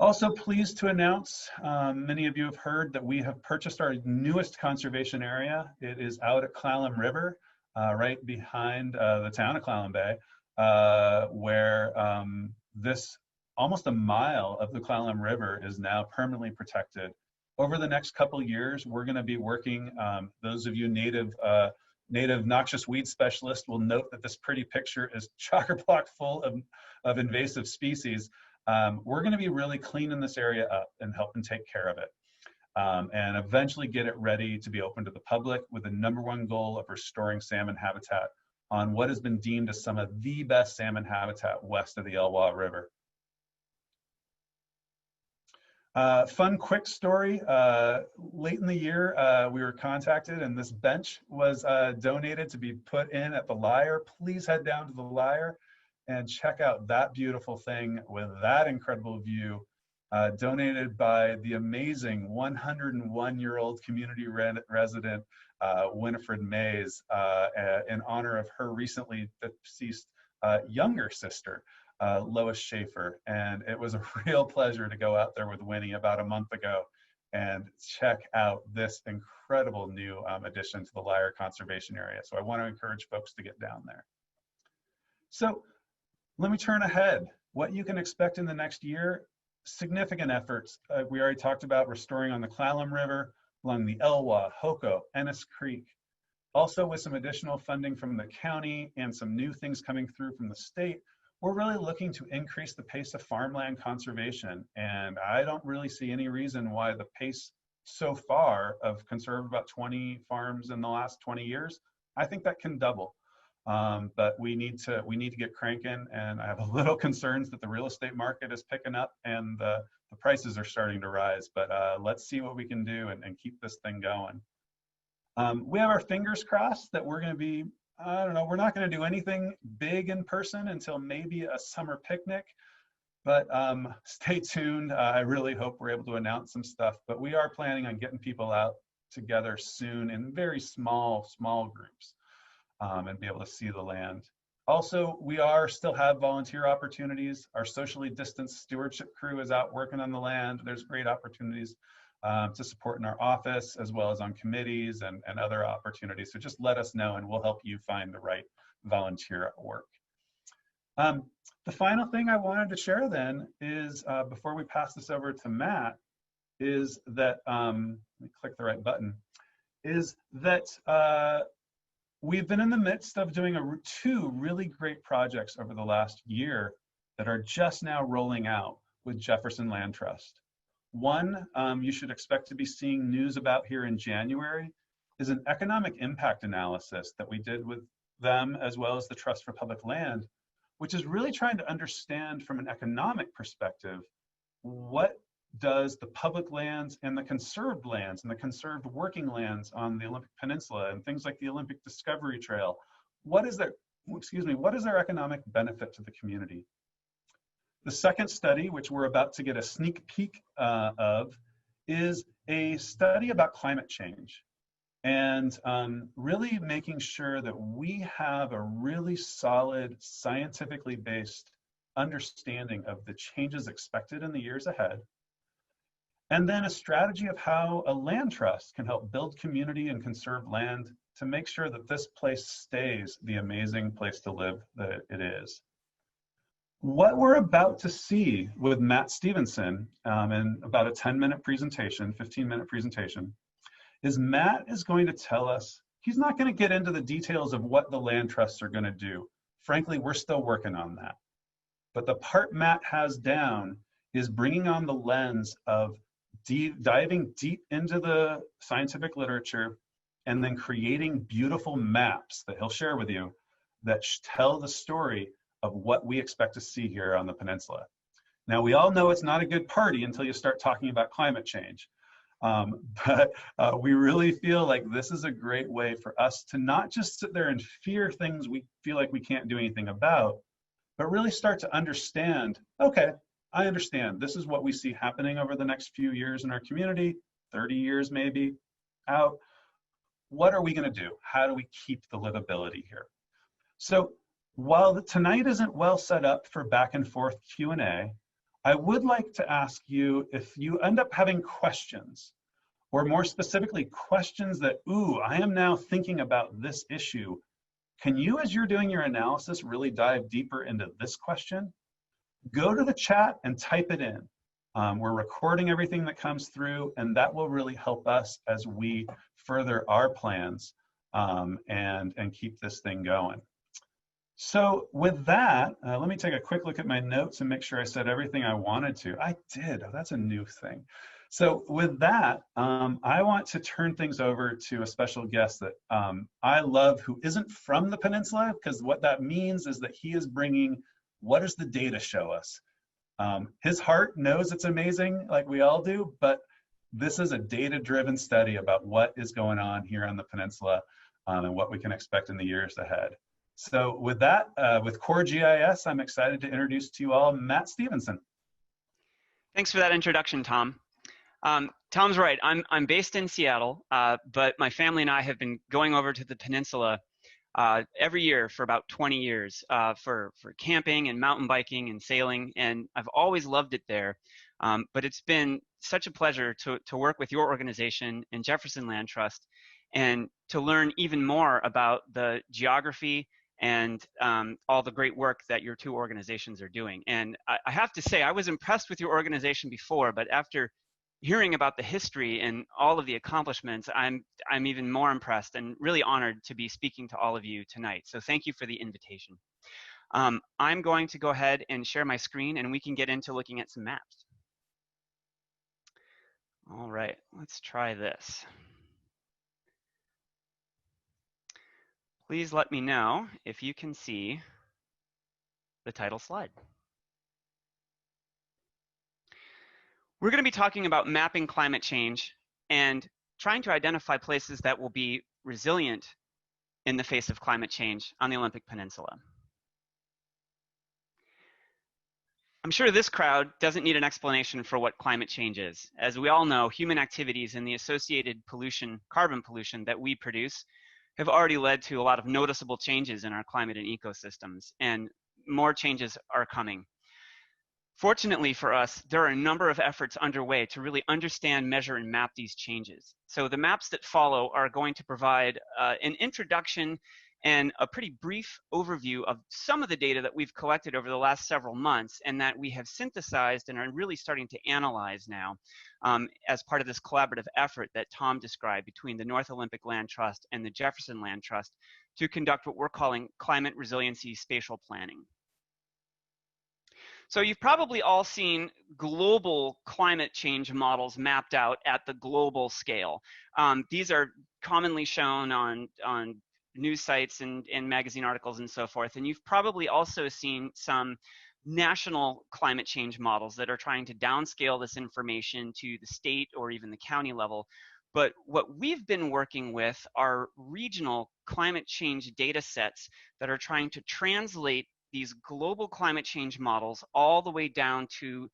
Also pleased to announce, many of you have heard that we have purchased our newest conservation area. It is out at Clallam River, right behind the town of Clallam Bay, where this almost a mile of the Clallam River is now permanently protected. Over the next couple years, we're going to be working, those of you native noxious weed specialists will note that this pretty picture is chock-a-block full of invasive species. We're going to be really cleaning this area up and helping take care of it, and eventually get it ready to be open to the public with the #1 goal of restoring salmon habitat on what has been deemed as some of the best salmon habitat west of the Elwha River. Fun quick story, late in the year we were contacted and this bench was donated to be put in at the Lyre. Please head down to the Lyre and check out that beautiful thing with that incredible view, donated by the amazing 101-year-old community resident Winifred Mays, in honor of her recently deceased younger sister, Lois Schaefer. And it was a real pleasure to go out there with Winnie about a month ago and check out this incredible new addition to the Lyre Conservation Area. So I want to encourage folks to get down there. So let me turn ahead. What you can expect in the next year: significant efforts. We already talked about restoring on the Clallam River, along the Elwha, Hoko, Ennis Creek. Also with some additional funding from the county and some new things coming through from the state, we're really looking to increase the pace of farmland conservation. And I don't really see any reason why the pace so far of conserved about 20 farms in the last 20 years, I think that can double. But we need to get cranking, and I have a little concerns that the real estate market is picking up and the prices are starting to rise. But let's see what we can do and keep this thing going. We have our fingers crossed that we're going to be, I don't know, we're not going to do anything big in person until maybe a summer picnic, but stay tuned. I really hope we're able to announce some stuff, but we are planning on getting people out together soon in very small groups. And be able to see the land. Also, we still have volunteer opportunities. Our socially distanced stewardship crew is out working on the land. There's great opportunities to support in our office, as well as on committees and other opportunities. So just let us know and we'll help you find the right volunteer work. The final thing I wanted to share then is, before we pass this over to Matt, is that, let me click the right button, is that we've been in the midst of doing two really great projects over the last year that are just now rolling out with Jefferson Land Trust. One, you should expect to be seeing news about here in January, is an economic impact analysis that we did with them, as well as the Trust for Public Land, which is really trying to understand from an economic perspective, what does the public lands and the conserved lands and the conserved working lands on the Olympic Peninsula and things like the Olympic Discovery Trail, what is their excuse me, what is their economic benefit to the community? The second study, which we're about to get a sneak peek of, is a study about climate change, and really making sure that we have a really solid, scientifically based understanding of the changes expected in the years ahead, and then a strategy of how a land trust can help build community and conserve land to make sure that this place stays the amazing place to live that it is. What we're about to see with Matt Stevenson in about a 10-minute presentation, 15-minute presentation, is Matt is going to tell us, he's not going to get into the details of what the land trusts are going to do. Frankly, we're still working on that. But the part Matt has down is bringing on the lens of diving deep into the scientific literature and then creating beautiful maps that he'll share with you that tell the story of what we expect to see here on the peninsula. Now, we all know it's not a good party until you start talking about climate change. But we really feel like this is a great way for us to not just sit there and fear things we feel like we can't do anything about, but really start to understand, okay, I understand. This is what we see happening over the next few years in our community, 30 years maybe out. What are we going to do? How do we keep the livability here? So while tonight isn't well set up for back and forth Q&A, I would like to ask you if you end up having questions, or more specifically, questions that, ooh, I am now thinking about this issue. Can you, as you're doing your analysis, really dive deeper into this question? Go to the chat and type it in. We're recording everything that comes through, and that will really help us as we further our plans and keep this thing going. So with that, let me take a quick look at my notes and make sure I said everything I wanted to. I did. Oh, that's a new thing. So with that, I want to turn things over to a special guest that I love, who isn't from the peninsula, because what that means is that he is bringing, what does the data show us? His heart knows it's amazing, like we all do, but this is a data-driven study about what is going on here on the peninsula and what we can expect in the years ahead. So with that, with Core GIS, I'm excited to introduce to you all Matt Stevenson. Thanks for that introduction, Tom. Tom's right. I'm based in Seattle, but my family and I have been going over to the peninsula every year for about 20 years for camping and mountain biking and sailing, and I've always loved it there. But it's been such a pleasure to work with your organization and Jefferson Land Trust and to learn even more about the geography and all the great work that your two organizations are doing. And I have to say, I was impressed with your organization before, but after hearing about the history and all of the accomplishments, I'm even more impressed and really honored to be speaking to all of you tonight. So thank you for the invitation. I'm going to go ahead and share my screen and we can get into looking at some maps. All right, let's try this. Please let me know if you can see the title slide. We're going to be talking about mapping climate change and trying to identify places that will be resilient in the face of climate change on the Olympic Peninsula. I'm sure this crowd doesn't need an explanation for what climate change is. As we all know, human activities and the associated pollution, carbon pollution that we produce have already led to a lot of noticeable changes in our climate and ecosystems, and more changes are coming. Fortunately for us, there are a number of efforts underway to really understand, measure, and map these changes. So the maps that follow are going to provide an introduction and a pretty brief overview of some of the data that we've collected over the last several months and that we have synthesized and are really starting to analyze now as part of this collaborative effort that Tom described between the North Olympic Land Trust and the Jefferson Land Trust to conduct what we're calling climate resiliency spatial planning. So you've probably all seen global climate change models mapped out at the global scale. These are commonly shown on news sites and magazine articles and so forth. And you've probably also seen some national climate change models that are trying to downscale this information to the state or even the county level. But what we've been working with are regional climate change data sets that are trying to translate these global climate change models all the way down to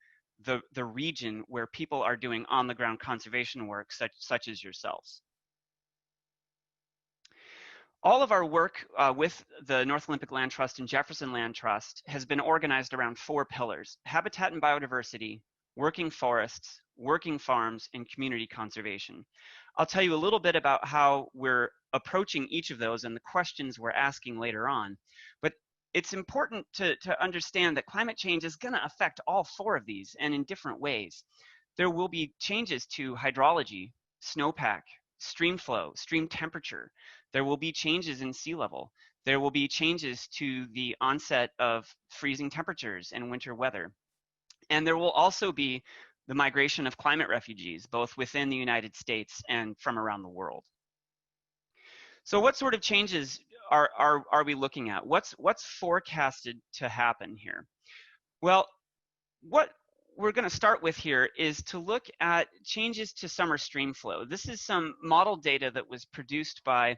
the region where people are doing on-the-ground conservation work, such as yourselves. All of our work with the North Olympic Land Trust and Jefferson Land Trust has been organized around 4 pillars: habitat and biodiversity, working forests, working farms, and community conservation. I'll tell you a little bit about how we're approaching each of those and the questions we're asking later on. But it's important to understand that climate change is going to affect all 4 of these, and in different ways. There will be changes to hydrology, snowpack, stream flow, stream temperature. There will be changes in sea level. There will be changes to the onset of freezing temperatures and winter weather. And there will also be the migration of climate refugees, both within the United States and from around the world. So what sort of changes are we looking at? What's forecasted to happen here? Well, what we're going to start with here is to look at changes to summer stream flow. This is some model data that was produced by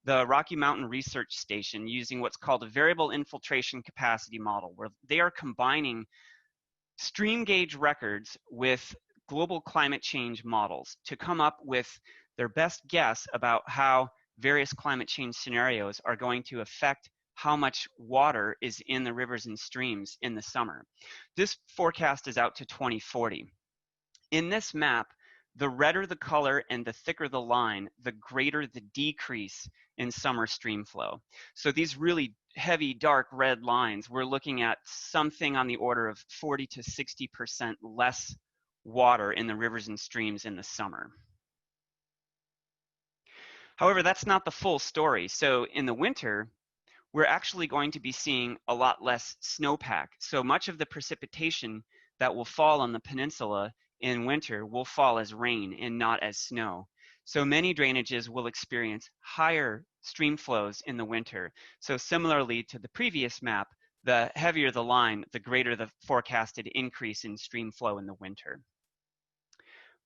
the Rocky Mountain Research Station using what's called a variable infiltration capacity model, where they are combining stream gauge records with global climate change models to come up with their best guess about how various climate change scenarios are going to affect how much water is in the rivers and streams in the summer. This forecast is out to 2040. In this map, the redder the color and the thicker the line, the greater the decrease in summer stream flow. So these really heavy, dark red lines, we're looking at something on the order of 40 to 60% less water in the rivers and streams in the summer. However, that's not the full story. So in the winter, we're actually going to be seeing a lot less snowpack. So much of the precipitation that will fall on the peninsula in winter will fall as rain and not as snow. So many drainages will experience higher stream flows in the winter. So similarly to the previous map, the heavier the line, the greater the forecasted increase in stream flow in the winter.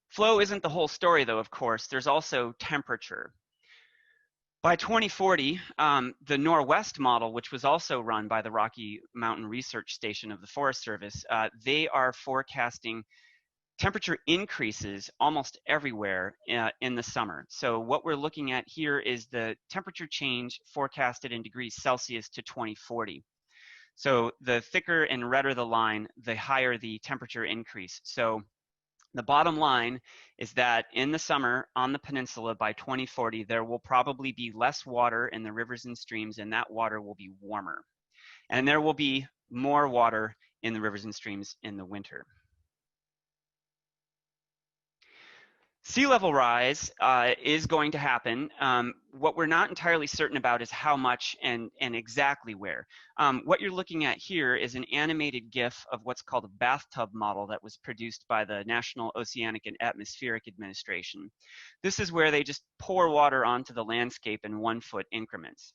Flow isn't the whole story though, of course. There's also temperature. By 2040, the Norwest model, which was also run by the Rocky Mountain Research Station of the Forest Service, they are forecasting temperature increases almost everywhere in the summer. So what we're looking at here is the temperature change forecasted in degrees Celsius to 2040. So the thicker and redder the line, the higher the temperature increase. So the bottom line is that in the summer on the peninsula by 2040, there will probably be less water in the rivers and streams, and that water will be warmer. And there will be more water in the rivers and streams in the winter. Sea level rise is going to happen. What we're not entirely certain about is how much and exactly where. What you're looking at here is an animated GIF of what's called a bathtub model that was produced by the National Oceanic and Atmospheric Administration. This is where they just pour water onto the landscape in 1-foot increments.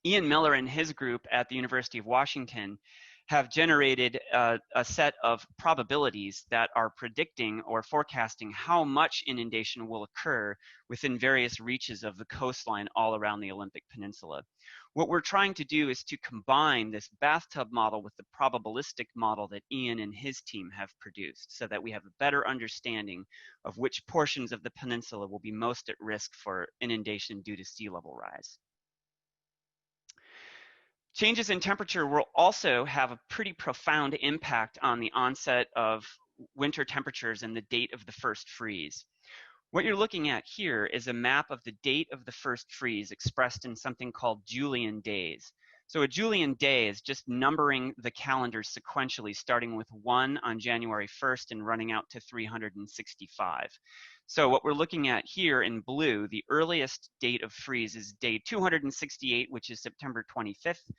Ian Miller and his group at the University of Washington have generated a set of probabilities that are predicting or forecasting how much inundation will occur within various reaches of the coastline all around the Olympic Peninsula. What we're trying to do is to combine this bathtub model with the probabilistic model that Ian and his team have produced so that we have a better understanding of which portions of the peninsula will be most at risk for inundation due to sea level rise. Changes in temperature will also have a pretty profound impact on the onset of winter temperatures and the date of the first freeze. What you're looking at here is a map of the date of the first freeze expressed in something called Julian days. So a Julian day is just numbering the calendars sequentially, starting with 1 on January 1st and running out to 365. So what we're looking at here in blue, the earliest date of freeze is day 268, which is September 25th.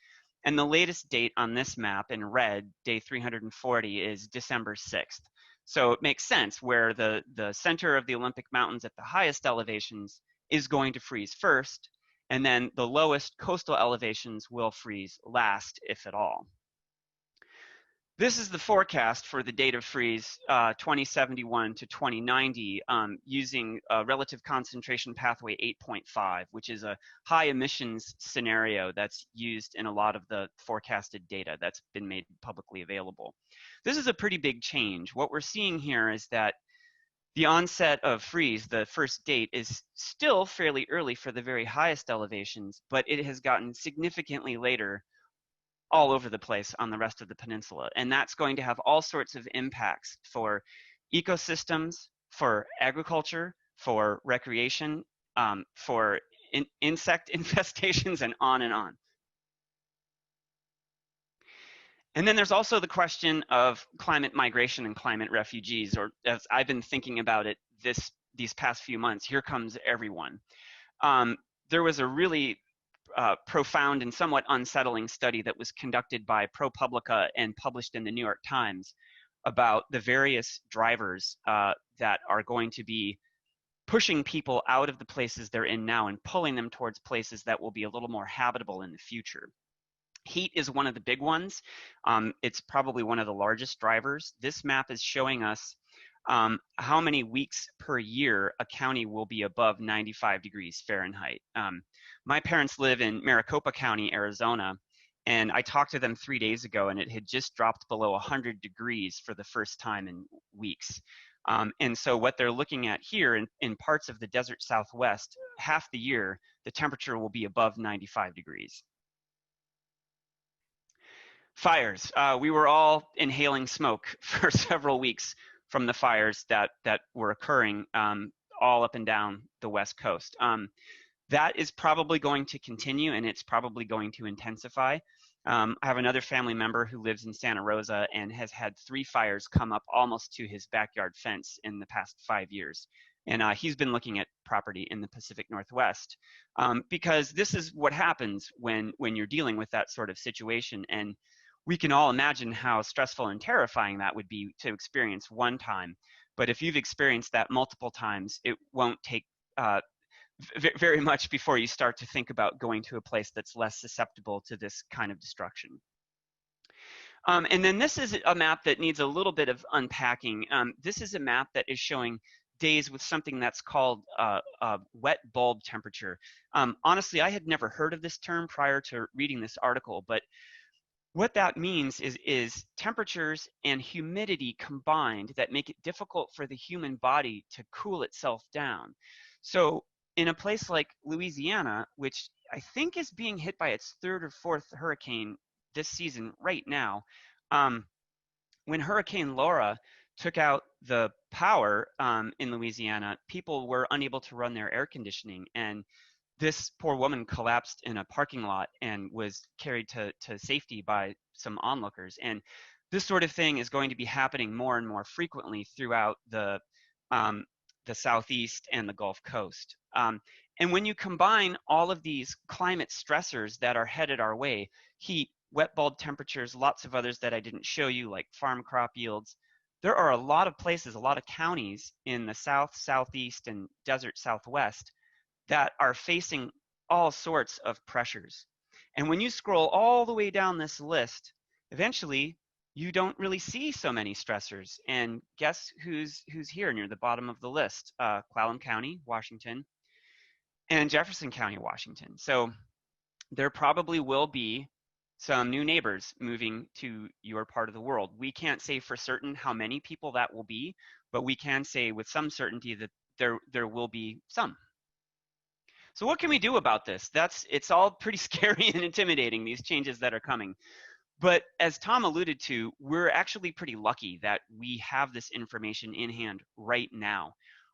And the latest date on this map in red, day 340, is December 6th. So it makes sense where the center of the Olympic Mountains at the highest elevations is going to freeze first, and then the lowest coastal elevations will freeze last, if at all. This is the forecast for the date of freeze 2071 to 2090 using a relative concentration pathway 8.5, which is a high emissions scenario that's used in a lot of the forecasted data that's been made publicly available. This is a pretty big change. What we're seeing here is that the onset of freeze, the first date, is still fairly early for the very highest elevations, but it has gotten significantly later all over the place on the rest of the peninsula. And that's going to have all sorts of impacts for ecosystems, for agriculture, for recreation, for insect infestations, and on and on. And then there's also the question of climate migration and climate refugees, or as I've been thinking about it these past few months, here comes everyone. There was a really profound and somewhat unsettling study that was conducted by ProPublica and published in the New York Times about the various drivers that are going to be pushing people out of the places they're in now and pulling them towards places that will be a little more habitable in the future. Heat is one of the big ones. It's probably one of the largest drivers. This map is showing us how many weeks per year a county will be above 95 degrees Fahrenheit. My parents live in Maricopa County, Arizona, and I talked to them 3 days ago, and it had just dropped below 100 degrees for the first time in weeks. And so what they're looking at here in parts of the desert Southwest, half the year, the temperature will be above 95 degrees. Fires. We were all inhaling smoke for several weeks from the fires that were occurring all up and down the West Coast. That is probably going to continue, and it's probably going to intensify. I have another family member who lives in Santa Rosa and has had 3 fires come up almost to his backyard fence in the past 5 years. And he's been looking at property in the Pacific Northwest because this is what happens when you're dealing with that sort of situation. And we can all imagine how stressful and terrifying that would be to experience one time. But if you've experienced that multiple times, it won't take very much before you start to think about going to a place that's less susceptible to this kind of destruction. And then this is a map that needs a little bit of unpacking. This is a map that is showing days with something that's called wet bulb temperature. Honestly, I had never heard of this term prior to reading this article, but what that means is temperatures and humidity combined that make it difficult for the human body to cool itself down. So in a place like Louisiana, which I think is being hit by its 3rd or 4th hurricane this season right now, when Hurricane Laura took out the power in Louisiana, people were unable to run their air conditioning, and this poor woman collapsed in a parking lot and was carried to safety by some onlookers. And this sort of thing is going to be happening more and more frequently throughout the Southeast and the Gulf Coast. And when you combine all of these climate stressors that are headed our way, heat, wet bulb temperatures, lots of others that I didn't show you, like farm crop yields, there are a lot of places, a lot of counties in the South, Southeast, and desert Southwest that are facing all sorts of pressures. And when you scroll all the way down this list, eventually you don't really see so many stressors. And guess who's here near the bottom of the list? Clallam County, Washington, and Jefferson County, Washington. So there probably will be some new neighbors moving to your part of the world. We can't say for certain how many people that will be, but we can say with some certainty that there will be some. So what can we do about this? It's all pretty scary and intimidating, these changes that are coming. But as Tom alluded to, we're actually pretty lucky that we have this information in hand right now.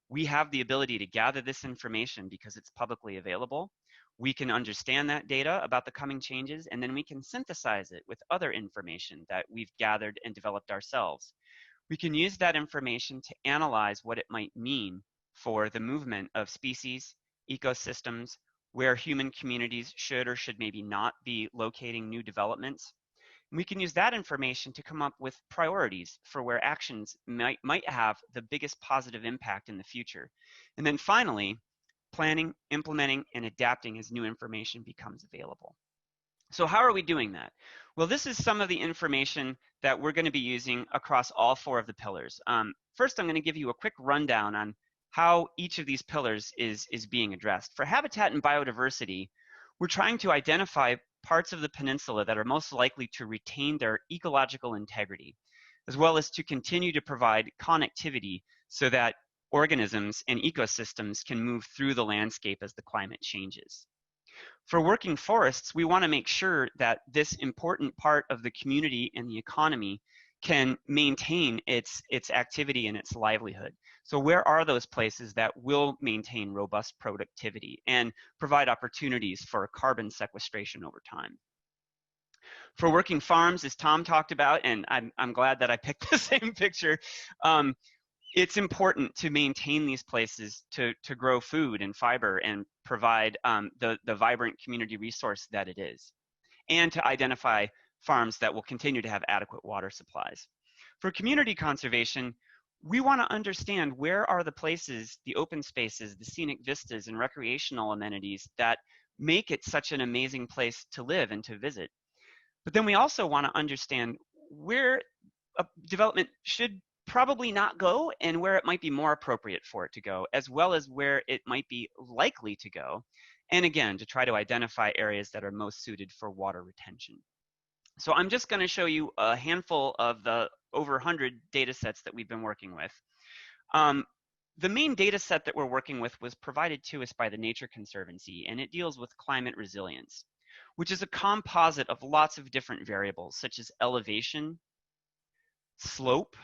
We have the ability to gather this information because it's publicly available. We can understand that data about the coming changes, and then we can synthesize it with other information that we've gathered and developed ourselves. We can use that information to analyze what it might mean for the movement of species, ecosystems, where human communities should or should maybe not be locating new developments. And we can use that information to come up with priorities for where actions might have the biggest positive impact in the future. And then finally, planning, implementing, and adapting as new information becomes available. So how are we doing that? Well, this is some of the information that we're going to be using across all 4 of the pillars. First, I'm going to give you a quick rundown on how each of these pillars is being addressed. For habitat and biodiversity, we're trying to identify parts of the peninsula that are most likely to retain their ecological integrity, as well as to continue to provide connectivity so that organisms and ecosystems can move through the landscape as the climate changes. For working forests, we want to make sure that this important part of the community and the economy can maintain its activity and its livelihood. So where are those places that will maintain robust productivity and provide opportunities for carbon sequestration over time? For working farms, as Tom talked about, and I'm glad that I picked the same picture, it's important to maintain these places to grow food and fiber and provide the vibrant community resource that it is, and to identify farms that will continue to have adequate water supplies. For community conservation, we want to understand where are the places, the open spaces, the scenic vistas, and recreational amenities that make it such an amazing place to live and to visit. But then we also want to understand where development should probably not go and where it might be more appropriate for it to go, as well as where it might be likely to go. And again, to try to identify areas that are most suited for water retention. So I'm just going to show you a handful of the over 100 data sets that we've been working with. The main data set that we're working with was provided to us by the Nature Conservancy, and it deals with climate resilience, which is a composite of lots of different variables, such as elevation, slope,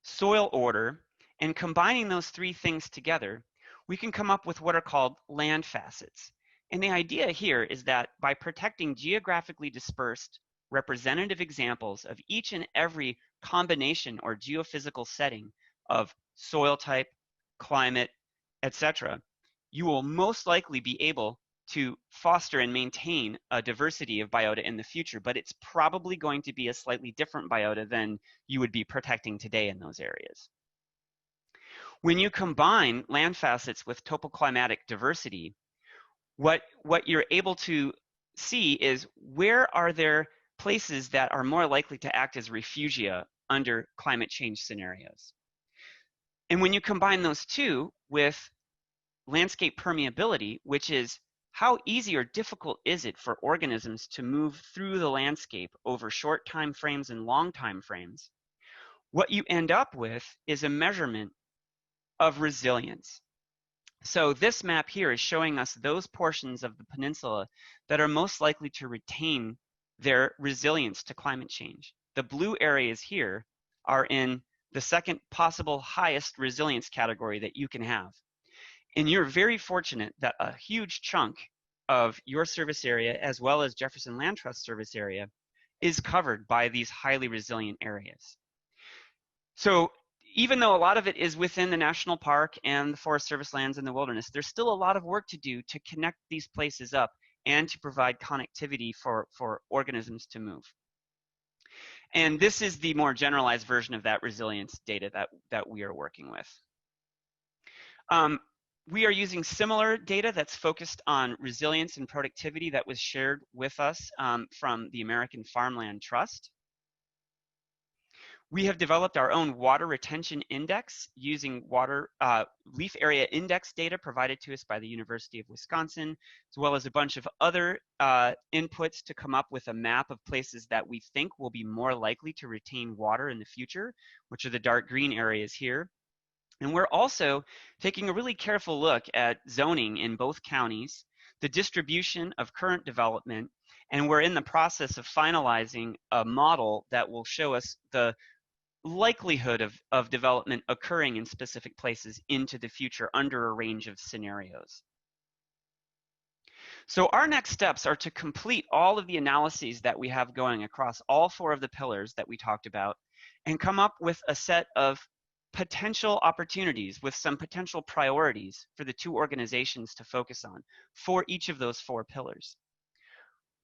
soil order, and combining those 3 things together, we can come up with what are called land facets. And the idea here is that by protecting geographically dispersed representative examples of each and every combination or geophysical setting of soil type, climate, etc., you will most likely be able to foster and maintain a diversity of biota in the future, but it's probably going to be a slightly different biota than you would be protecting today in those areas. When you combine land facets with topoclimatic diversity, what you're able to see is where are there places that are more likely to act as refugia under climate change scenarios. And when you combine those 2 with landscape permeability, which is how easy or difficult is it for organisms to move through the landscape over short time frames and long time frames, what you end up with is a measurement of resilience. So this map here is showing us those portions of the peninsula that are most likely to retain their resilience to climate change. The blue areas here are in the second possible highest resilience category that you can have. And you're very fortunate that a huge chunk of your service area, as well as Jefferson Land Trust service area, is covered by these highly resilient areas. So even though a lot of it is within the national park and the Forest Service lands and the wilderness, there's still a lot of work to do to connect these places up and to provide connectivity for organisms to move. And this is the more generalized version of that resilience data that we are working with. We are using similar data that's focused on resilience and productivity that was shared with us from the American Farmland Trust. We have developed our own water retention index using leaf area index data provided to us by the University of Wisconsin, as well as a bunch of other inputs to come up with a map of places that we think will be more likely to retain water in the future, which are the dark green areas here. And we're also taking a really careful look at zoning in both counties, the distribution of current development, and we're in the process of finalizing a model that will show us the likelihood of development occurring in specific places into the future under a range of scenarios. So our next steps are to complete all of the analyses that we have going across all 4 of the pillars that we talked about and come up with a set of potential opportunities with some potential priorities for the 2 organizations to focus on for each of those 4 pillars.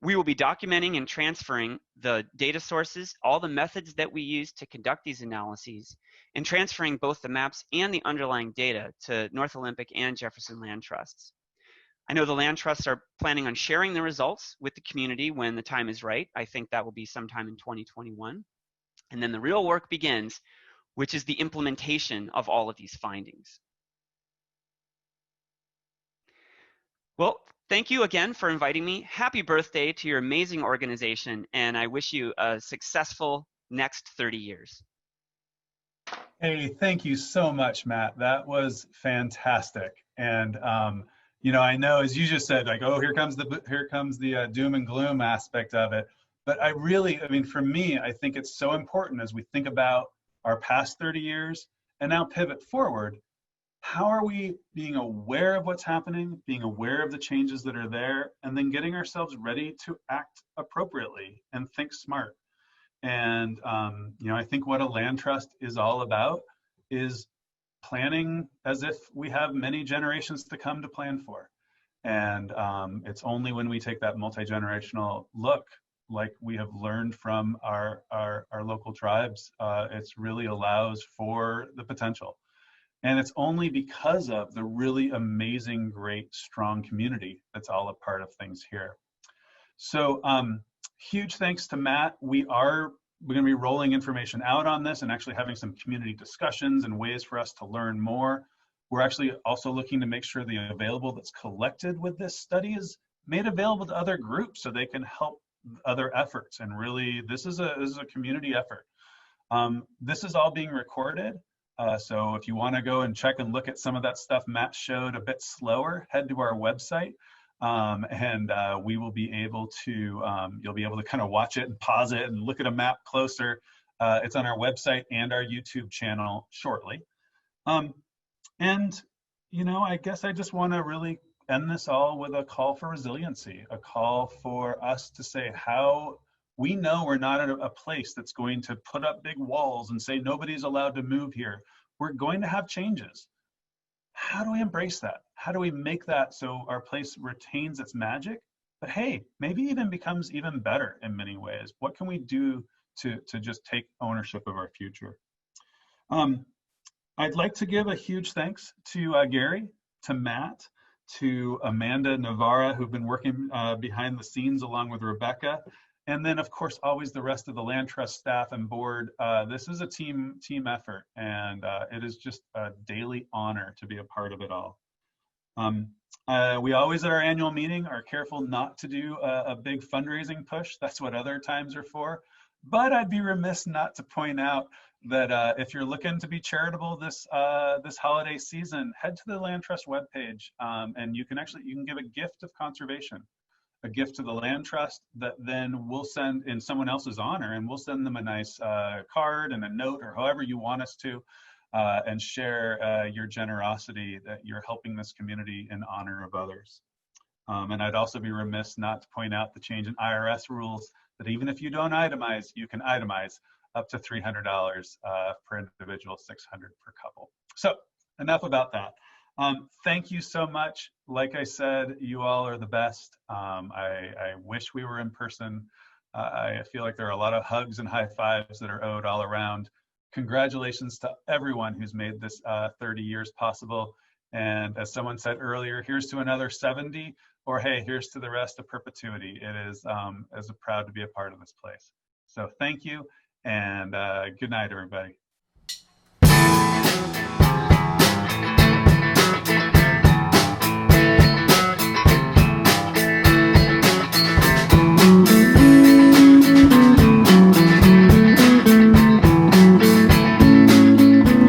We will be documenting and transferring the data sources, all the methods that we use to conduct these analyses, and transferring both the maps and the underlying data to North Olympic and Jefferson Land Trusts. I know the land trusts are planning on sharing the results with the community when the time is right. I think that will be sometime in 2021. And then the real work begins, which is the implementation of all of these findings. Well, thank you again for inviting me. Happy birthday to your amazing organization, and I wish you a successful next 30 years. Hey, thank you so much, Matt. That was fantastic. And you know, I know, as you just said, like, oh, here comes the doom and gloom aspect of it. But I mean, for me, I think it's so important as we think about our past 30 years and now pivot forward. How are we being aware of what's happening, being aware of the changes that are there, and then getting ourselves ready to act appropriately and think smart? And you know, I think what a land trust is all about is planning as if we have many generations to come to plan for. And it's only when we take that multi-generational look, like we have learned from our local tribes, it really allows for the potential. And it's only because of the really amazing, great, strong community that's all a part of things here. So huge thanks to Matt. We're going to be rolling information out on this and actually having some community discussions and ways for us to learn more. We're actually also looking to make sure the available that's collected with this study is made available to other groups so they can help other efforts. And really, this is a community effort. This is all being recorded. So if you want to go and check and look at some of that stuff Matt showed a bit slower, head to our website. And we will be able to, you'll be able to kind of watch it and pause it and look at a map closer. It's on our website and our YouTube channel shortly. And, you know, I guess I just want to really end this all with a call for resiliency, a call for us to say how we know we're not in a place that's going to put up big walls and say nobody's allowed to move here. We're going to have changes. How do we embrace that? How do we make that so our place retains its magic, but hey, maybe even becomes even better in many ways? What can we do to just take ownership of our future? I'd like to give a huge thanks to Gary, to Matt, to Amanda Navarra, who've been working behind the scenes along with Rebecca, and then of course always the rest of the Land Trust staff and board. This is a team effort, and it is just a daily honor to be a part of it all. We always at our annual meeting are careful not to do a big fundraising push. That's what other times are for. But I'd be remiss not to point out that if you're looking to be charitable this holiday season, head to the Land Trust webpage, and you can give a gift of conservation, a gift to the Land Trust that then we'll send in someone else's honor, and we'll send them a nice card and a note or however you want us to, and share your generosity that you're helping this community in honor of others. And I'd also be remiss not to point out the change in IRS rules that even if you don't itemize, you can itemize up to $300 per individual, $600 per couple. So enough about that. Thank you so much. Like I said, you all are the best. I wish we were in person. I feel like there are a lot of hugs and high fives that are owed all around. Congratulations to everyone who's made this 30 years possible. And as someone said earlier, here's to another 70, or hey, here's to the rest of perpetuity. It is proud to be a part of this place. So thank you, and good night, everybody.